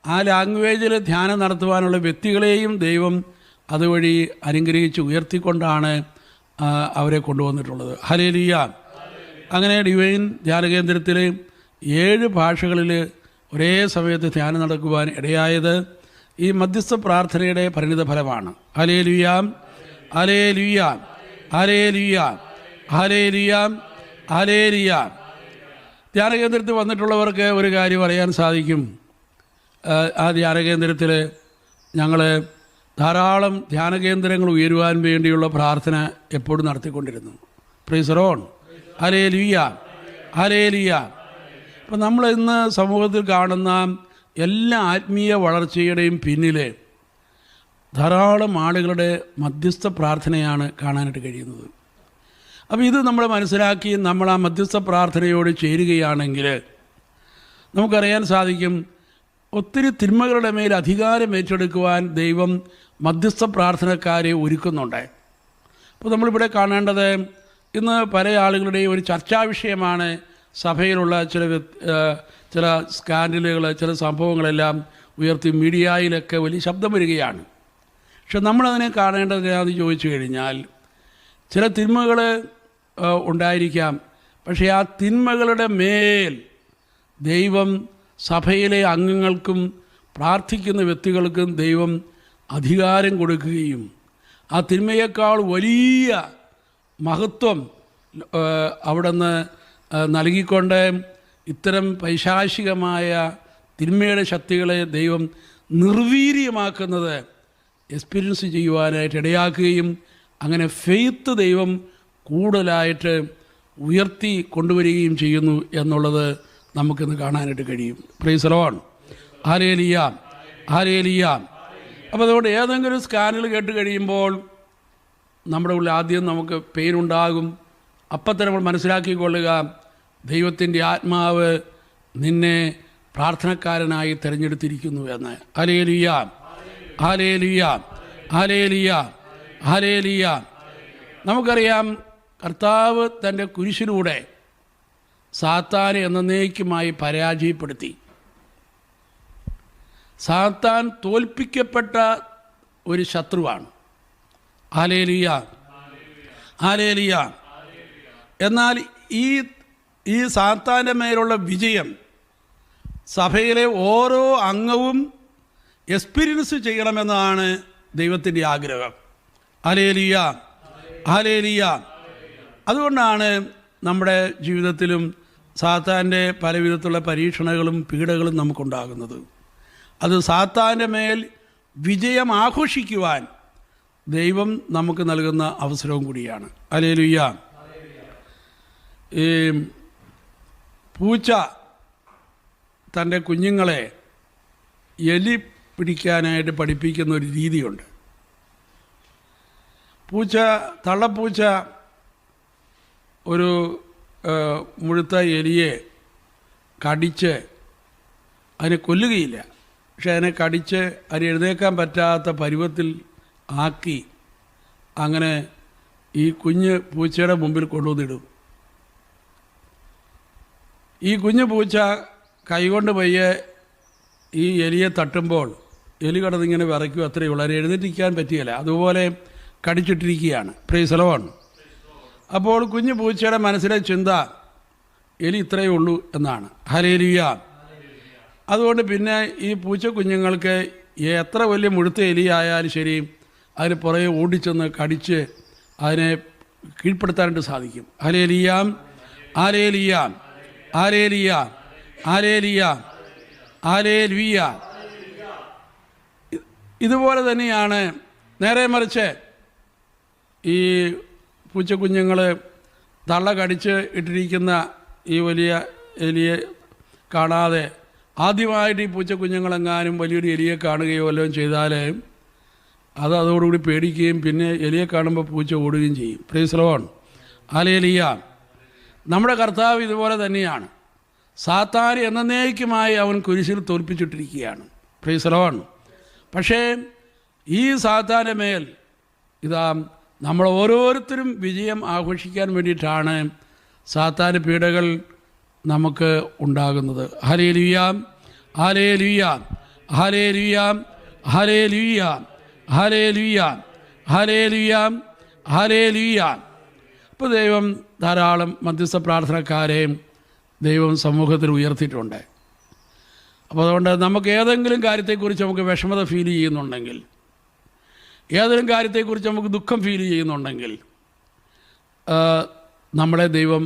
ആ ലാംഗ്വേജിൽ ധ്യാനം നടത്തുവാനുള്ള വ്യക്തികളെയും ദൈവം അതുവഴി അനുഗ്രഹിച്ച് ഉയർത്തിക്കൊണ്ടാണ് അവരെ കൊണ്ടുവന്നിട്ടുള്ളത്. ഹല്ലേലൂയ. അങ്ങനെ ഡിവൈൻ ധ്യാന കേന്ദ്രത്തിൽ 7 ഭാഷകളിൽ ഒരേ സമയത്ത് ധ്യാനം നടക്കുവാൻ ഇടയായത് ഈ മധ്യസ്ഥ പ്രാർത്ഥനയുടെ പരിണിത ഫലമാണ്. Hallelujah, hallelujah, hallelujah, hallelujah, hallelujah. ധ്യാന കേന്ദ്രത്തിൽ വന്നിട്ടുള്ളവർക്ക് ഒരു കാര്യം അറിയാൻ സാധിക്കും. ആ ധ്യാന കേന്ദ്രത്തിൽ ഞങ്ങൾ ധാരാളം ധ്യാന കേന്ദ്രങ്ങൾ ഉയരുവാൻ വേണ്ടിയുള്ള പ്രാർത്ഥന എപ്പോഴും നടത്തിക്കൊണ്ടിരുന്നു. Praise the lord. Hallelujah, hallelujah. അപ്പം നമ്മൾ ഇന്ന് സമൂഹത്തിൽ കാണുന്ന എല്ലാ ആത്മീയ വളർച്ചയുടെയും പിന്നിൽ ധാരാളം ആളുകളുടെ മധ്യസ്ഥ പ്രാർത്ഥനയാണ് കാണാനായിട്ട് കഴിയുന്നത്. അപ്പോൾ ഇത് നമ്മൾ മനസ്സിലാക്കി നമ്മൾ ആ മധ്യസ്ഥ പ്രാർത്ഥനയോട് ചേരുകയാണെങ്കിൽ നമുക്കറിയാൻ സാധിക്കും, ഒത്തിരി തിന്മകളുടെ മേൽ അധികാരം ഏറ്റെടുക്കുവാൻ ദൈവം മധ്യസ്ഥ പ്രാർത്ഥനക്കാരെ ഒരുക്കുന്നുണ്ട്. അപ്പോൾ നമ്മളിവിടെ കാണേണ്ടത്, ഇന്ന് പല ആളുകളുടെയും ഒരു ചർച്ചാ വിഷയമാണ് സഭയിലുള്ള ചില സ്കാൻഡലുകൾ, ചില സംഭവങ്ങളെല്ലാം ഉയർത്തി മീഡിയയിലൊക്കെ വലിയ ശബ്ദം വരികയാണ്. പക്ഷെ നമ്മളതിനെ കാണേണ്ടത് എന്താണെന്ന് ചോദിച്ചു കഴിഞ്ഞാൽ, ചില തിന്മകൾ ഉണ്ടായിരിക്കാം, പക്ഷേ ആ തിന്മകളുടെ മേൽ ദൈവം സഭയിലെ അംഗങ്ങൾക്കും പ്രാർത്ഥിക്കുന്ന വ്യക്തികൾക്കും ദൈവം അധികാരം കൊടുക്കുകയും ആ തിന്മയേക്കാൾ വലിയ മഹത്വം അവിടുന്ന് നൽകിക്കൊണ്ട് ഇത്തരം പൈശാചികമായ തിന്മയുടെ ശക്തികളെ ദൈവം നിർവീര്യമാക്കുന്നത് എക്സ്പീരിയൻസ് ചെയ്യുവാനായിട്ട് ഇടയാക്കുകയും അങ്ങനെ ഫെയ്ത്ത് ദൈവം കൂടുതലായിട്ട് ഉയർത്തി കൊണ്ടുവരികയും ചെയ്യുന്നു എന്നുള്ളത് നമുക്കിന്ന് കാണാനായിട്ട് കഴിയും. Price the lord. Hallelujah, hallelujah. അപ്പോൾ അതുകൊണ്ട് ഏതെങ്കിലും സ്കാനുകൾ കേട്ട് കഴിയുമ്പോൾ നമ്മുടെ ഉള്ളിൽ ആദ്യം നമുക്ക് പെയിൻ ഉണ്ടാകും. അപ്പം തന്നെ നമ്മൾ മനസ്സിലാക്കിക്കൊള്ളുക, ദൈവത്തിൻ്റെ ആത്മാവ് നിന്നെ പ്രാർത്ഥനക്കാരനായി തിരഞ്ഞെടുത്തിരിക്കുന്നു എന്ന്. Hallelujah, hallelujah, hallelujah, hallelujah. നമുക്കറിയാം, കർത്താവ് തൻ്റെ കുരിശിലൂടെ സാത്താനെ എന്നേക്കുമായി പരാജയപ്പെടുത്തി. സാത്താൻ തോൽപ്പിക്കപ്പെട്ട ഒരു ശത്രുവാണ്. Hallelujah, hallelujah. എന്നാൽ ഈ സാത്താൻ്റെ മേലുള്ള വിജയം സഭയിലെ ഓരോ അംഗവും എക്സ്പീരിയൻസ് ചെയ്യണമെന്നാണ് ദൈവത്തിൻ്റെ ആഗ്രഹം. Hallelujah, hallelujah. അതുകൊണ്ടാണ് നമ്മുടെ ജീവിതത്തിലും സാത്താൻ്റെ പല വിധത്തിലുള്ള പരീക്ഷണങ്ങളും പീഡകളും നമുക്കുണ്ടാകുന്നത്. അത് സാത്താൻ്റെ മേൽ വിജയം ആഘോഷിക്കുവാൻ ദൈവം നമുക്ക് നൽകുന്ന അവസരവും കൂടിയാണ്. ഹല്ലേലൂയ. ഈ പൂച്ച തൻ്റെ കുഞ്ഞുങ്ങളെ എലി പിടിക്കാനായിട്ട് പഠിപ്പിക്കുന്ന ഒരു രീതിയുണ്ട്. തള്ളപ്പൂച്ച ഒരു മുഴുത്ത എലിയെ കടിച്ച് അതിനെ കൊല്ലുകയില്ല, പക്ഷെ അതിനെ കടിച്ച് അതിന് എഴുന്നേക്കാൻ പറ്റാത്ത പരുവത്തിൽ ആക്കി അങ്ങനെ ഈ കുഞ്ഞ് പൂച്ചയുടെ മുമ്പിൽ കൊണ്ടുവന്നിടും. ഈ കുഞ്ഞു പൂച്ച കൈകൊണ്ട് പയ്യെ ഈ എലിയെ തട്ടുമ്പോൾ എലി കിടന്നിങ്ങനെ വിറയ്ക്കും, അത്രയേ ഉള്ളൂ. അതിന് എഴുന്നേറ്റിരിക്കാൻ പറ്റുകയില്ല, അതുപോലെ കടിച്ചിട്ടിരിക്കുകയാണ്. Price the Lord. അപ്പോൾ കുഞ്ഞു പൂച്ചയുടെ മനസ്സിലെ ചിന്ത എലി ഇത്രയേ ഉള്ളൂ എന്നാണ്. ഹല്ലേലൂയ. അതുകൊണ്ട് പിന്നെ ഈ പൂച്ച കുഞ്ഞുങ്ങൾക്ക് എത്ര വലിയ മുഴുത്ത എലിയായാലും ശരി അതിന് പുറകെ ഓടിച്ചെന്ന് കടിച്ച് അതിനെ കീഴ്പ്പെടുത്താനായിട്ട് സാധിക്കും. Hallelujah, hallelujah, hallelujah, hallelujah, hallelujah. ഇതുപോലെ തന്നെയാണ് നേരെ മറിച്ച് ഈ പൂച്ചക്കുഞ്ഞുങ്ങൾ തള്ള കടിച്ച് ഇട്ടിരിക്കുന്ന ഈ വലിയ എലിയെ കാണാതെ ആദ്യമായിട്ട് ഈ പൂച്ചക്കുഞ്ഞുങ്ങളെങ്ങാനും വലിയൊരു എലിയെ കാണുകയോ വല്ലതും ചെയ്താൽ അതോടുകൂടി പേടിക്കുകയും പിന്നെ എലിയെ കാണുമ്പോൾ പൂച്ച ഓടുകയും ചെയ്യും. Price the lord, hallelujah. നമ്മുടെ കർത്താവ് ഇതുപോലെ തന്നെയാണ്. സാത്താൻ എന്നേക്കുമായി അവൻ കുരിശിൽ തോൽപ്പിച്ചിട്ടിരിക്കുകയാണ്. Price the Lord. പക്ഷേ ഈ സാത്താൻ്റെ മേൽ ഇതാ നമ്മൾ ഓരോരുത്തരും വിജയം ആഘോഷിക്കാൻ വേണ്ടിയിട്ടാണ് സാത്താൻ്റെ പീഡകൾ നമുക്ക് ഉണ്ടാകുന്നത്. Hallelujah, hallelujah, hallelujah, hallelujah, hallelujah, hallelujah, hallelujah. ഇപ്പോൾ ദൈവം ധാരാളം മധ്യസ്ഥ പ്രാർത്ഥനക്കാരെയും ദൈവം സമൂഹത്തിൽ ഉയർത്തിയിട്ടുണ്ട്. അപ്പോൾ അതുകൊണ്ട് നമുക്ക് ഏതെങ്കിലും കാര്യത്തെക്കുറിച്ച് നമുക്ക് വിഷമത ഫീൽ ചെയ്യുന്നുണ്ടെങ്കിൽ, ഏതെങ്കിലും കാര്യത്തെക്കുറിച്ച് നമുക്ക് ദുഃഖം ഫീൽ ചെയ്യുന്നുണ്ടെങ്കിൽ നമ്മളെ ദൈവം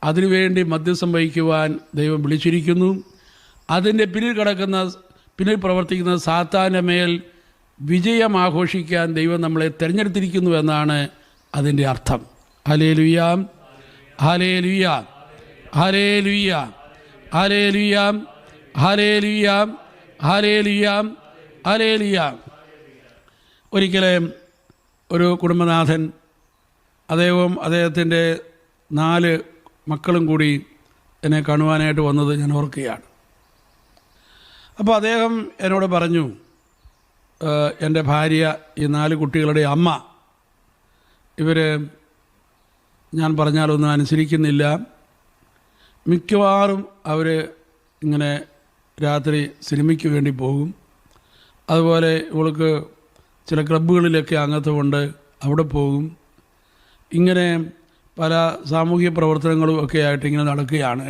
അതിനുവേണ്ടി മധ്യസ്ഥം വഹിക്കുവാൻ ദൈവം വിളിച്ചിരിക്കുന്നു. അതിൻ്റെ പിന്നിൽ പ്രവർത്തിക്കുന്ന സാത്താൻ്റെ മേൽ വിജയം ആഘോഷിക്കാൻ ദൈവം നമ്മളെ തിരഞ്ഞെടുത്തിരിക്കുന്നു എന്നാണ് അതിൻ്റെ അർത്ഥം. Hallelujah, hallelujah, hallelujah, hallelujah, hallelujah, hallelujah, hallelujah. ഒരിക്കലും ഒരു കുടുംബനാഥൻ അദ്ദേഹത്തിൻ്റെ 4 മക്കളും കൂടി എന്നെ കാണുവാനായിട്ട് വന്നത് ഞാൻ ഓർക്കുകയാണ്. അപ്പോൾ അദ്ദേഹം എന്നോട് പറഞ്ഞു, എൻ്റെ ഭാര്യ, ഈ 4 കുട്ടികളുടെ അമ്മ, ഇവർ ഞാൻ പറഞ്ഞാലൊന്നും അനുസരിക്കുന്നില്ല. മിക്കവാറും അവർ ഇങ്ങനെ രാത്രി സിനിമയ്ക്ക് വേണ്ടി പോകും. അതുപോലെ ഇവൾക്ക് ചില ക്ലബ്ബുകളിലൊക്കെ അംഗത്വമുണ്ട്, അവിടെ പോകും. ഇങ്ങനെ പല സാമൂഹിക പ്രവർത്തനങ്ങളും ഒക്കെ ആയിട്ട് ഇങ്ങനെ നടക്കുകയാണ്.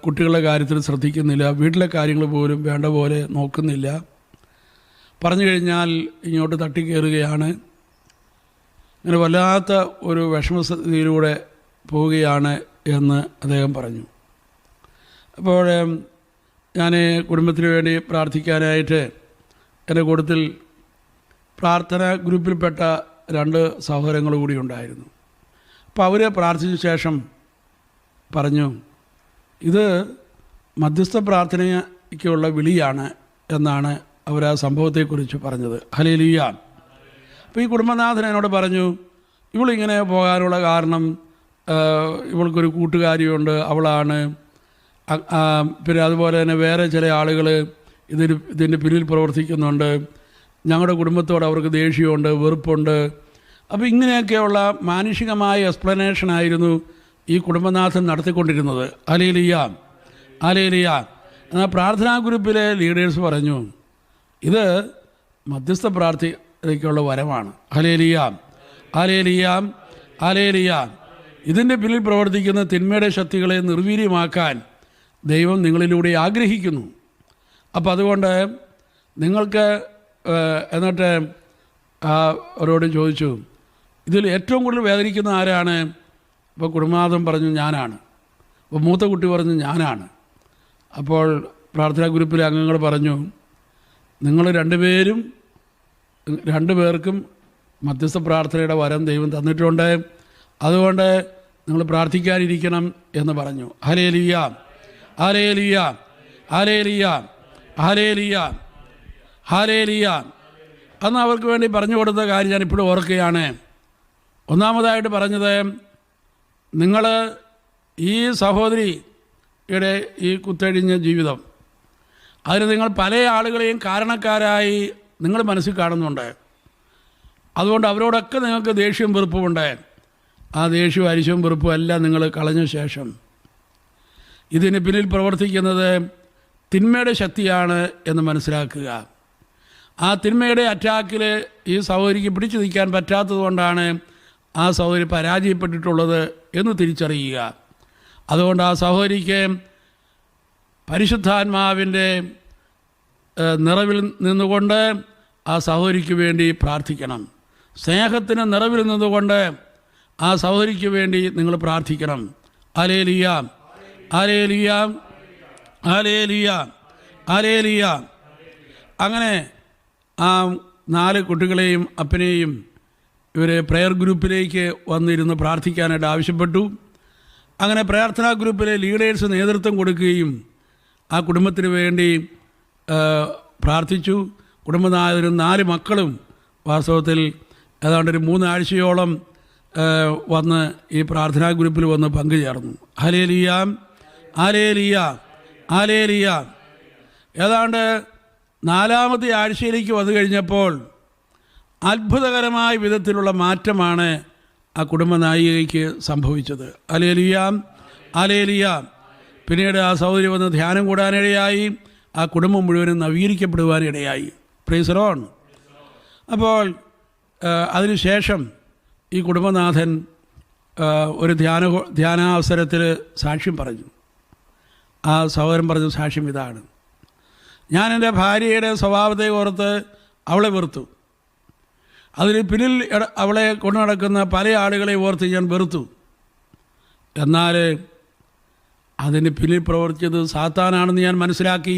കുട്ടികളുടെ കാര്യത്തിൽ ശ്രദ്ധിക്കുന്നില്ല, വീട്ടിലെ കാര്യങ്ങൾ പോലും വേണ്ട പോലെ നോക്കുന്നില്ല. പറഞ്ഞു കഴിഞ്ഞാൽ ഇങ്ങോട്ട് തട്ടിക്കയറുകയാണ്. അങ്ങനെ വല്ലാത്ത ഒരു വിഷമസ്ഥിതിയിലൂടെ പോവുകയാണ് എന്ന് അദ്ദേഹം പറഞ്ഞു. അപ്പോൾ ഞാൻ കുടുംബത്തിന് വേണ്ടി പ്രാർത്ഥിക്കാനായിട്ട് എൻ്റെ കൂട്ടത്തിൽ പ്രാർത്ഥന ഗ്രൂപ്പിൽപ്പെട്ട 2 സഹോദരങ്ങൾ കൂടി ഉണ്ടായിരുന്നു. അപ്പോൾ അവർ പ്രാർത്ഥിച്ച ശേഷം പറഞ്ഞു, ഇത് മധ്യസ്ഥ പ്രാർത്ഥനയ്ക്കുള്ള വിളിയാണ് എന്നാണ് അവർ ആ സംഭവത്തെക്കുറിച്ച് പറഞ്ഞത്. ഹല്ലേലൂയ. അപ്പോൾ ഈ കുടുംബനാഥൻ എന്നോട് പറഞ്ഞു, ഇവളിങ്ങനെ പോകാനുള്ള കാരണം ഇവൾക്കൊരു കൂട്ടുകാരിയുണ്ട്, അവളാണ്. പിന്നെ അതുപോലെ തന്നെ വേറെ ചില ആളുകൾ ഇതിൻ്റെ പിന്നിൽ പ്രവർത്തിക്കുന്നുണ്ട്. ഞങ്ങളുടെ കുടുംബത്തോട് അവർക്ക് ദേഷ്യമുണ്ട്, വെറുപ്പുണ്ട്. അപ്പോൾ ഇങ്ങനെയൊക്കെയുള്ള മാനുഷികമായ എക്സ്പ്ലനേഷനായിരുന്നു ഈ കുടുംബനാഥൻ നടത്തിക്കൊണ്ടിരുന്നത്. Hallelujah, hallelujah. എന്നാൽ പ്രാർത്ഥനാ ഗ്രൂപ്പിലെ ലീഡേഴ്സ് പറഞ്ഞു, ഇത് മധ്യസ്ഥ പ്രാർത്ഥനയ്ക്കുള്ള വരമാണ്. Hallelujah, hallelujah, hallelujah. ഇതിൻ്റെ പിന്നിൽ പ്രവർത്തിക്കുന്ന തിന്മയുടെ ശക്തികളെ നിർവീര്യമാക്കാൻ ദൈവം നിങ്ങളിലൂടെ ആഗ്രഹിക്കുന്നു. അപ്പോൾ അതുകൊണ്ട് നിങ്ങൾക്ക് എന്നിട്ട് അവരോട് ചോദിച്ചു, ഇതിൽ ഏറ്റവും കൂടുതൽ വേദനിക്കുന്ന ആരാണ്? അപ്പോൾ കുടുംബനാഥൻ പറഞ്ഞു, ഞാനാണ്. അപ്പോൾ മൂത്ത കുട്ടി പറഞ്ഞു, ഞാനാണ്. അപ്പോൾ പ്രാർത്ഥനാ ഗ്രൂപ്പിലെ അംഗങ്ങൾ പറഞ്ഞു, നിങ്ങൾ 2 പേർക്കും മധ്യസ്ഥ പ്രാർത്ഥനയുടെ വരം ദൈവം തന്നിട്ടുണ്ട്, അതുകൊണ്ട് നിങ്ങൾ പ്രാർത്ഥിക്കാനിരിക്കണം എന്ന് പറഞ്ഞു. Hallelujah, hallelujah, hallelujah, hallelujah, hallelujah. അന്ന് അവർക്ക് വേണ്ടി പറഞ്ഞു കൊടുത്ത കാര്യം ഞാൻ ഇപ്പോഴും ഓർക്കുകയാണ്. ഒന്നാമതായിട്ട് പറഞ്ഞത്, നിങ്ങൾ ഈ സഹോദരിയുടെ ഈ കുത്തഴിഞ്ഞ ജീവിതം, അതിന് നിങ്ങൾ പല ആളുകളെയും കാരണക്കാരായി നിങ്ങൾ മനസ്സിൽ കാണുന്നുണ്ട്. അതുകൊണ്ട് അവരോടൊക്കെ നിങ്ങൾക്ക് ദേഷ്യവും വെറുപ്പുമുണ്ട്. ആ ദേഷ്യവും അരിശവും വെറുപ്പും എല്ലാം നിങ്ങൾ കളഞ്ഞ ശേഷം ഇതിന് പിന്നിൽ പ്രവർത്തിക്കുന്നത് തിന്മയുടെ ശക്തിയാണ് എന്ന് മനസ്സിലാക്കുക. ആ തിന്മയുടെ അറ്റാക്കിൽ ഈ സഹോദരിക്ക് പിടിച്ചു നിൽക്കാൻ പറ്റാത്തത് കൊണ്ടാണ് ആ സഹോദരി പരാജയപ്പെട്ടിട്ടുള്ളത് എന്ന് തിരിച്ചറിയുക. അതുകൊണ്ട് ആ സഹോദരിക്ക് പരിശുദ്ധാത്മാവിൻ്റെ നിറവിൽ നിന്നുകൊണ്ട് ആ സഹോദരിക്ക് വേണ്ടി പ്രാർത്ഥിക്കണം. സ്നേഹത്തിന് നിറവിൽ നിന്നുകൊണ്ട് ആ സഹോദരിക്ക് വേണ്ടി നിങ്ങൾ പ്രാർത്ഥിക്കണം. Hallelujah, hallelujah, hallelujah, hallelujah. അങ്ങനെ ആ 4 കുട്ടികളെയും അപ്പനെയും ഇവർ പ്രെയർ ഗ്രൂപ്പിലേക്ക് വന്നിരുന്ന് പ്രാർത്ഥിക്കാനായിട്ട് ആവശ്യപ്പെട്ടു. അങ്ങനെ പ്രാർത്ഥനാ ഗ്രൂപ്പിലെ ലീഡേഴ്സ് നേതൃത്വം കൊടുക്കുകയും ആ കുടുംബത്തിന് വേണ്ടി പ്രാർത്ഥിച്ചു. കുടുംബനാഥനും 4 മക്കളും വാസ്തവത്തിൽ ഏതാണ്ടൊരു 3 ആഴ്ചയോളം വന്ന് ഈ പ്രാർത്ഥനാ ഗ്രൂപ്പിൽ വന്ന് പങ്കുചേർന്നു. Hallelujah, hallelujah, hallelujah. ഏതാണ്ട് 4ാമത്തെ ആഴ്ചയിലേക്ക് വന്നു കഴിഞ്ഞപ്പോൾ അത്ഭുതകരമായ വിധത്തിലുള്ള മാറ്റമാണ് ആ കുടുംബനായികയ്ക്ക് സംഭവിച്ചത്. Hallelujah, hallelujah. പിന്നീട് ആ സഹോദരി വന്ന് ധ്യാനം കൂടാനിടയായി. ആ കുടുംബം മുഴുവനും നവീകരിക്കപ്പെടുവാനിടയായി. Price the Lord. അപ്പോൾ അതിനുശേഷം ഈ കുടുംബനാഥൻ ഒരു ധ്യാനാവസരത്തിൽ സാക്ഷ്യം പറഞ്ഞു. ആ സഹോദരൻ പറഞ്ഞ സാക്ഷ്യം ഇതാണ്: ഞാൻ എൻ്റെ ഭാര്യയുടെ സ്വഭാവത്തെ ഓർത്ത് അവളെ വെറുത്തു. അതിന് പിന്നിൽ അവളെ കൊണ്ടു നടക്കുന്ന പല ആളുകളെ ഓർത്ത് ഞാൻ വെറുത്തു. എന്നാൽ അതിന് പിന്നിൽ പ്രവർത്തിച്ചത് സാത്താനാണെന്ന് ഞാൻ മനസ്സിലാക്കി.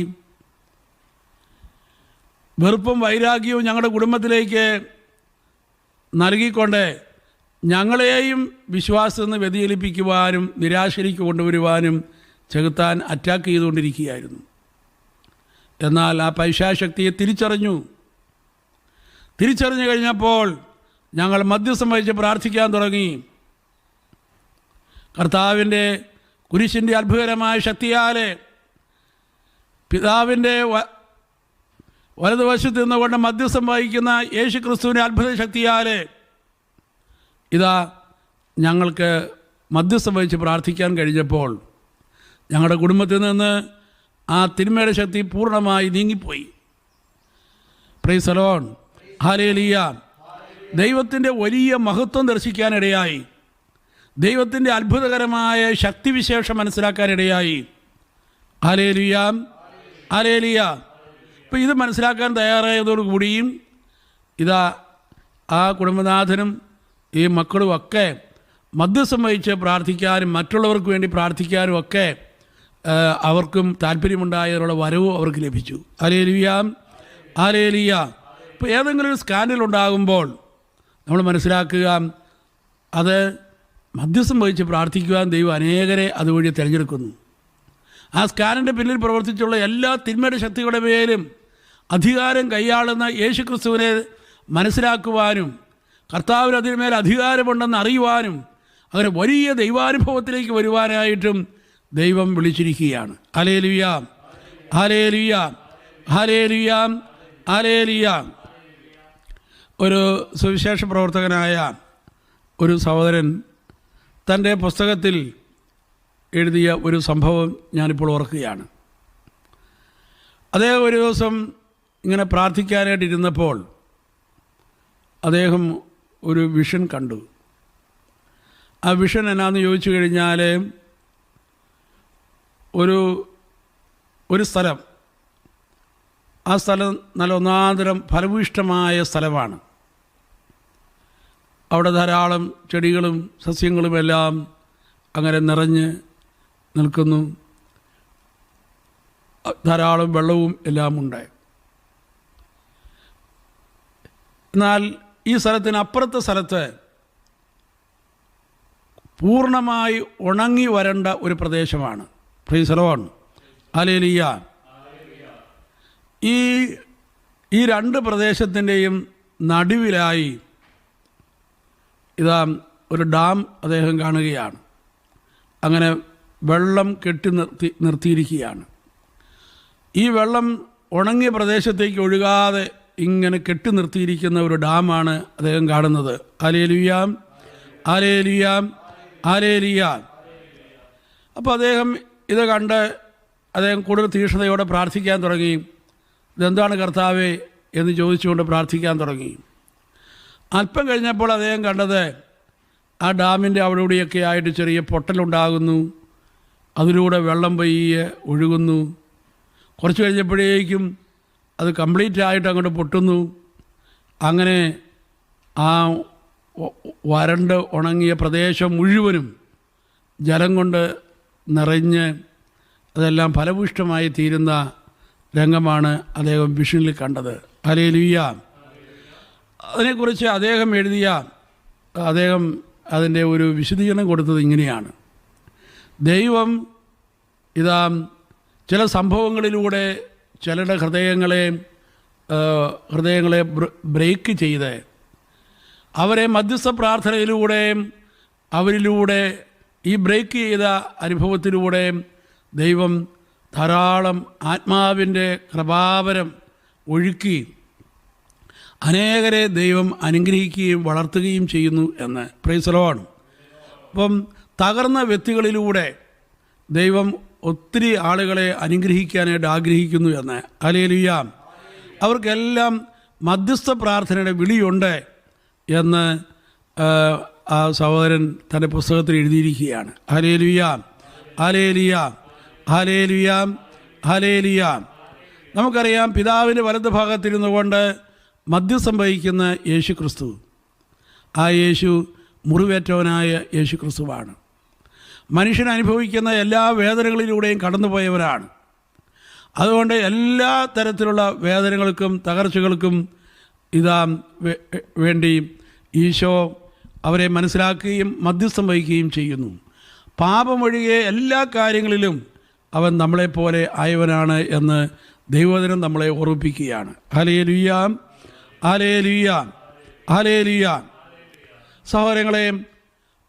വെറുപ്പും വൈരാഗ്യവും ഞങ്ങളുടെ കുടുംബത്തിലേക്ക് നൽകിക്കൊണ്ട് ഞങ്ങളെയും വിശ്വാസത്തിൽ നിന്ന് വ്യതിചലിപ്പിക്കുവാനും നിരാശയിലേക്ക് കൊണ്ടുവരുവാനും ചെകുത്താൻ അറ്റാക്ക് ചെയ്തുകൊണ്ടിരിക്കുകയായിരുന്നു. എന്നാൽ ആ പൈശാചശക്തിയെ തിരിച്ചറിഞ്ഞു കഴിഞ്ഞപ്പോൾ ഞങ്ങൾ മധ്യസ്ഥം വഹിച്ച് പ്രാർത്ഥിക്കാൻ തുടങ്ങി. കർത്താവിൻ്റെ കുരിശിൻ്റെ അത്ഭുതകരമായ ശക്തിയാൽ, പിതാവിൻ്റെ വലതുവശത്ത് നിന്നുകൊണ്ട് മധ്യസ്ഥം വഹിക്കുന്ന യേശു ക്രിസ്തുവിൻ്റെ അത്ഭുത ശക്തിയാൽ ഇതാ ഞങ്ങൾക്ക് മധ്യസ്ഥം വഹിച്ച് പ്രാർത്ഥിക്കാൻ കഴിഞ്ഞപ്പോൾ ഞങ്ങളുടെ കുടുംബത്തിൽ നിന്ന് ആ തിന്മയുടെ ശക്തി പൂർണ്ണമായി നീങ്ങിപ്പോയി. Praise the lord, hallelujah. ദൈവത്തിൻ്റെ വലിയ മഹത്വം ദർശിക്കാനിടയായി. ദൈവത്തിൻ്റെ അത്ഭുതകരമായ ശക്തിവിശേഷം മനസ്സിലാക്കാനിടയായി. Hallelujah, hallelujah. അപ്പോൾ ഇത് മനസ്സിലാക്കാൻ തയ്യാറായതോടുകൂടിയും ഇതാ ആ കുടുംബനാഥനും ഈ മക്കളും ഒക്കെ മധ്യസ്ഥം വഹിച്ച് പ്രാർത്ഥിക്കാനും മറ്റുള്ളവർക്ക് വേണ്ടി പ്രാർത്ഥിക്കാനും ഒക്കെ അവർക്കും താല്പര്യമുണ്ടായതിനുള്ള വരവും അവർക്ക് ലഭിച്ചു. Hallelujah, hallelujah. ഇപ്പോൾ ഏതെങ്കിലും ഒരു സ്കാൻഡൽ ഉണ്ടാകുമ്പോൾ നമ്മൾ മനസ്സിലാക്കുക, അത് മധ്യസ്ഥം വഹിച്ച് പ്രാർത്ഥിക്കുവാൻ ദൈവം അനേകരെ അതുവഴി തിരഞ്ഞെടുക്കുന്നു. ആ സ്കാനിൻ്റെ പിന്നിൽ പ്രവർത്തിച്ചുള്ള എല്ലാ തിന്മയുടെ ശക്തികളുടെ മേലും അധികാരം കൈയാളുന്ന യേശുക്രിസ്തുവിനെ മനസ്സിലാക്കുവാനും കർത്താവിന് അതിന്മേൽ അധികാരമുണ്ടെന്ന് അറിയുവാനും അങ്ങനെ വലിയ ദൈവാനുഭവത്തിലേക്ക് വരുവാനായിട്ടും ദൈവം വിളിച്ചിരിക്കുകയാണ്. Hallelujah, hallelujah, hallelujah, hallelujah. ഒരു സുവിശേഷ പ്രവർത്തകനായ ഒരു സഹോദരൻ തൻ്റെ പുസ്തകത്തിൽ എഴുതിയ ഒരു സംഭവം ഞാനിപ്പോൾ ഓർക്കുകയാണ്. അദ്ദേഹം ഒരു ദിവസം ഇങ്ങനെ പ്രാർത്ഥിക്കാനായിട്ടിരുന്നപ്പോൾ അദ്ദേഹം ഒരു വിഷൻ കണ്ടു. ആ വിഷൻ എന്നാന്ന് ചോദിച്ചു കഴിഞ്ഞാൽ, ഒരു സ്ഥലം, ആ സ്ഥലം നല്ല ഒന്നാന്തരം ഫലഭൂയിഷ്ടമായ സ്ഥലമാണ്. അവിടെ ധാരാളം ചെടികളും സസ്യങ്ങളുമെല്ലാം അങ്ങനെ നിറഞ്ഞ് നിൽക്കുന്നു. ധാരാളം വെള്ളവും എല്ലാം ഉണ്ട്. എന്നാൽ ഈ സ്ഥലത്തിന് അപ്പുറത്തെ സ്ഥലത്ത് പൂർണ്ണമായി ഉണങ്ങി വരേണ്ട ഒരു പ്രദേശമാണ്. Price the lord, hallelujah. ഈ രണ്ട് പ്രദേശത്തിൻ്റെയും നടുവിലായി ഇതാ ഒരു ഡാം അദ്ദേഹം കാണുകയാണ്. അങ്ങനെ വെള്ളം കെട്ടി നിർത്തിയിരിക്കുകയാണ്. ഈ വെള്ളം ഉണങ്ങിയ പ്രദേശത്തേക്ക് ഒഴുകാതെ ഇങ്ങനെ കെട്ടി നിർത്തിയിരിക്കുന്ന ഒരു ഡാമാണ് അദ്ദേഹം കാണുന്നത്. Hallelujah, hallelujah, hallelujah. അപ്പോൾ അദ്ദേഹം ഇത് കണ്ട് അദ്ദേഹം കൂടുതൽ തീക്ഷ്ണതയോടെ പ്രാർത്ഥിക്കാൻ തുടങ്ങി. ഇതെന്താണ് കർത്താവേ എന്ന് ചോദിച്ചുകൊണ്ട് പ്രാർത്ഥിക്കാൻ തുടങ്ങി. അല്പം കഴിഞ്ഞപ്പോൾ അദ്ദേഹം കണ്ടത് ആ ഡാമിൻ്റെ അവിടെ ഇവിടെയൊക്കെ ആയിട്ട് ചെറിയ പൊട്ടലുണ്ടാകുന്നു. അതിലൂടെ വെള്ളം പയ്യെ ഒഴുകുന്നു. കുറച്ച് കഴിഞ്ഞപ്പോഴേക്കും അത് കംപ്ലീറ്റ് ആയിട്ട് അങ്ങോട്ട് പൊട്ടുന്നു. അങ്ങനെ ആ വരണ്ട് ഉണങ്ങിയ പ്രദേശം മുഴുവനും ജലം കൊണ്ട് നിറഞ്ഞ് അതെല്ലാം ഫലഭൂയിഷ്ഠമായി തീരുന്ന രംഗമാണ് അദ്ദേഹം വിഷനിൽ കണ്ടത്. ഹല്ലേലൂയ. അതിനെക്കുറിച്ച് അദ്ദേഹം അതിൻ്റെ ഒരു വിശദീകരണം കൊടുത്തത് ഇങ്ങനെയാണ്: ദൈവം ഇതാ ചില സംഭവങ്ങളിലൂടെ ചിലരുടെ ഹൃദയങ്ങളെ ബ്രേക്ക് ചെയ്ത് അവരെ മധ്യസ്ഥ പ്രാർത്ഥനയിലൂടെ അവരിലൂടെ ഈ ബ്രേക്ക് ചെയ്ത അനുഭവത്തിലൂടെ ദൈവം ധാരാളം ആത്മാവിൻ്റെ കൃപാവരം ഒഴുക്കി അനേകരെ ദൈവം അനുഗ്രഹിക്കുകയും വളർത്തുകയും ചെയ്യുന്നു എന്ന്. Price the Lord. അപ്പം തകർന്ന വ്യക്തികളിലൂടെ ദൈവം ഒത്തിരി ആളുകളെ അനുഗ്രഹിക്കാനായിട്ട് ആഗ്രഹിക്കുന്നു എന്ന്. ഹല്ലേലൂയ. അവർക്കെല്ലാം മധ്യസ്ഥ പ്രാർത്ഥനയുടെ വിളിയുണ്ട് എന്ന് ആ സഹോദരൻ തൻ്റെ പുസ്തകത്തിൽ എഴുതിയിരിക്കുകയാണ്. Hallelujah, hallelujah, hallelujah, hallelujah. നമുക്കറിയാം, പിതാവിൻ്റെ വലത് ഭാഗത്തിരുന്നു കൊണ്ട് മധ്യസ്ഥം വഹിക്കുന്ന യേശു ക്രിസ്തു, ആ യേശു മുറിവേറ്റവനായ യേശു ക്രിസ്തുവാണ്. മനുഷ്യൻ അനുഭവിക്കുന്ന എല്ലാ വേദനകളിലൂടെയും കടന്നുപോയവരാണ്. അതുകൊണ്ട് എല്ലാ തരത്തിലുള്ള വേദനകൾക്കും തകർച്ചകൾക്കും വേണ്ടി ഈശോ അവരെ മനസ്സിലാക്കുകയും മധ്യസ്ഥം വഹിക്കുകയും ചെയ്യുന്നു. പാപമൊഴികെ എല്ലാ കാര്യങ്ങളിലും അവൻ നമ്മളെപ്പോലെ ആയവനാണ് എന്ന് ദൈവവചനം നമ്മളെ ഓർമ്മിപ്പിക്കുകയാണ്. Hallelujah, hallelujah, hallelujah. സഹോദരങ്ങളെ,